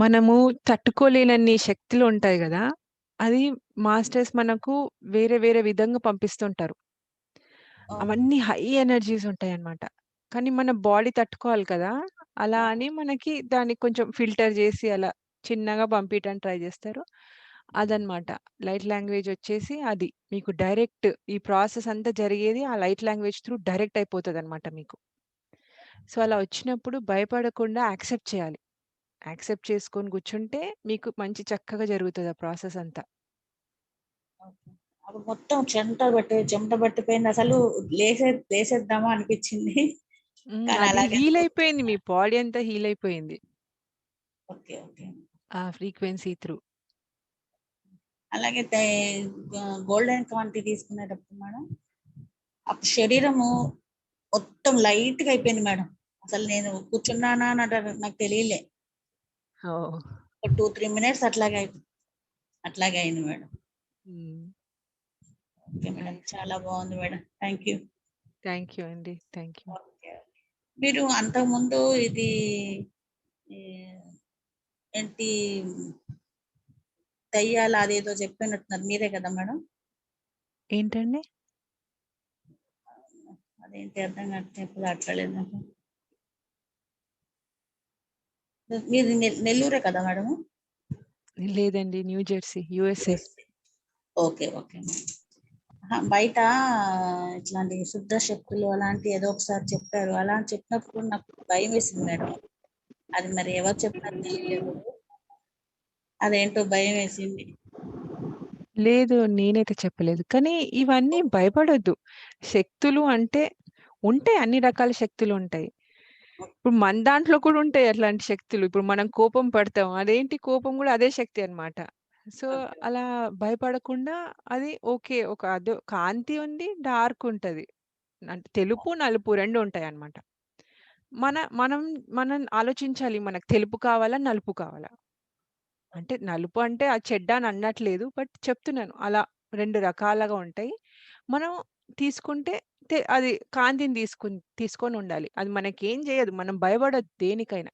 మనము తట్టుకోలేనన్ని శక్తులు ఉంటాయి కదా, అది మాస్టర్స్ మనకు వేరే వేరే విధంగా పంపిస్తుంటారు. అవన్నీ హై ఎనర్జీస్ ఉంటాయి అన్నమాట. కానీ మన బాడీ తట్టుకోవాలి కదా, అలా అని మనకి దాన్ని కొంచెం ఫిల్టర్ చేసి అలా చిన్నగా పంపించడానికి ట్రై చేస్తారు. అదనమాట లైట్ లాంగ్వేజ్ వచ్చేసి. అది మీకు డైరెక్ట్ ఈ ప్రాసెస్ అంతా జరిగేది ఆ లైట్ లాంగ్వేజ్ త్రూ డైరెక్ట్ అయిపోతుంది అనమాట మీకు. సో అలా వచ్చినప్పుడు భయపడకుండా యాక్సెప్ట్ చేయాలి. యాక్సెప్ట్ చేసుకొని కూర్చుంటే మీకు మంచి చక్కగా జరుగుతుంది ఆ ప్రాసెస్ అంతా. అప్పుడు మొత్తం చెమట పట్టిపోయింది, అసలు లేసేద్దామా అనిపించింది. అది హీల్ అయిపోయింది, మీ బాడీ అంతా హీల్ అయిపోయింది ఆ ఫ్రీక్వెన్సీ త్రూ. అలాగే గోల్డెన్ కాంతి తీసుకునేటప్పుడు మేడం, అప్పుడు శరీరము మొత్తం లైట్ గా అయిపోయింది మేడం. అసలు నేను కూర్చున్నానా నాకు తెలియలే. 2-3 మినిట్స్ అట్లాగే అయింది మేడం. ఓకే మేడం, చాలా బాగుంది madam. Thank you. Thank you అండి, థ్యాంక్ యూ. మీరు అంతకుముందు ఇది ఏంటి దయ్యాలు అదేదో చెప్పినట్టున్నారు, మీరే కదా మేడం? ఏంటండి అదేంటి అర్థం కాదు, అట్లేదు నాకు. మీరు నెల్లూరే కదా మేడం? లేదండి, new Jersey, USA. Okay okay. బయట ఇట్లాంటి శుద్ధ శక్తులు అలాంటి ఏదో ఒకసారి చెప్పారు, అలా చెప్పినప్పుడు నాకు భయం వేసింది మేడం. అది మరి ఎవరు చెప్పినారు తెలియదు, అదేంటో భయం వేసింది. లేదు, నేనైతే చెప్పలేదు. కానీ ఇవన్నీ భయపడొద్దు. శక్తులు అంటే ఉంటాయి, అన్ని రకాల శక్తులు ఉంటాయి. ఇప్పుడు మన దాంట్లో కూడా ఉంటాయి అట్లాంటి శక్తులు. ఇప్పుడు మనం కోపం పడతాం, అదేంటి కోపం కూడా అదే శక్తి అన్నమాట. సో అలా భయపడకుండా అది ఓకే, ఒక అదో కాంతి ఉంది, డార్క్ ఉంటది. అంటే తెలుపు నలుపు రెండు ఉంటాయి అన్నమాట. మనం మనం ఆలోచించాలి, మనకు తెలుపు కావాలా నలుపు కావాలా. అంటే నలుపు అంటే అది చెడ్డ అని అనట్లేదు, బట్ చెప్తున్నాను అలా 2 రకాలుగా ఉంటాయి. మనం తీసుకుంటే అది కాంతిని తీసుకొని ఉండాలి. అది మనకేం చేయదు. మనం భయపడొద్దు దేనికైనా.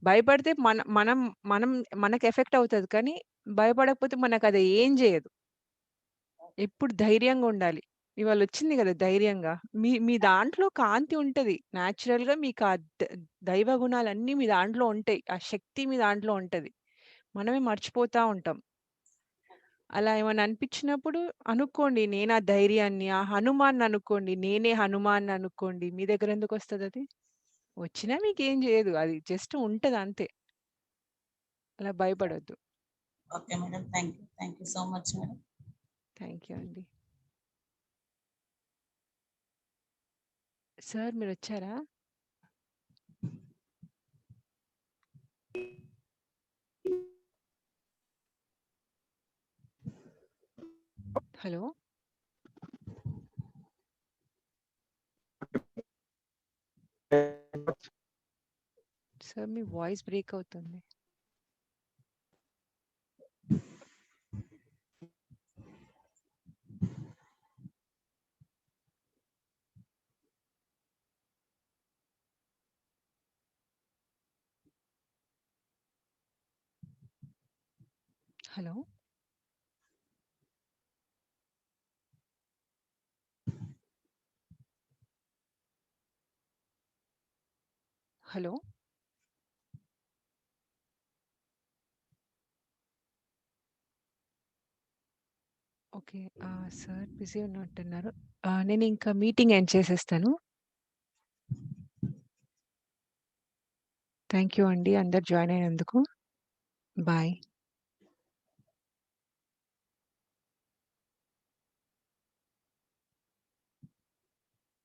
భయపడితే మనం మనం మనకు ఎఫెక్ట్ అవుతది. కానీ భయపడకపోతే మనకది ఏం చేయదు. ఎప్పుడు ధైర్యంగా ఉండాలి. ఇవాళ వచ్చింది కదా ధైర్యంగా. మీ దాంట్లో కాంతి ఉంటది. నేచురల్‌గా మీకు ఆ దైవ గుణాలన్నీ మీ దాంట్లో ఉంటాయి. ఆ శక్తి మీ దాంట్లో ఉంటది. మనమే మర్చిపోతా ఉంటాం. అలా ఏమన్నా అనిపించినప్పుడు అనుకోండి, నేను ఆ ధైర్యాన్ని, ఆ హనుమాన్‌ని అనుకోండి. నేనే హనుమాన్‌ని అనుకోండి. మీ దగ్గర ఎందుకొస్తదది? వచ్చినా మీకేం చేయదు. అది జస్ట్ ఉంటది అంతే. అలా భయపడొద్దు. Okay madam, thank you so much madam. Thank you అండి. సార్ మీరొచ్చారా? హలో! సార్ మీ వాయిస్ బ్రేక్ అవుతుంది. Hello. Hello. Okay. Sir busy ఉన్నట్టున్నారు. నేను ఇంకా మీటింగ్ ఎండ్ చేసేస్తాను. థ్యాంక్ యూ అండి అందరు జాయిన్ అయినందుకు. బాయ్.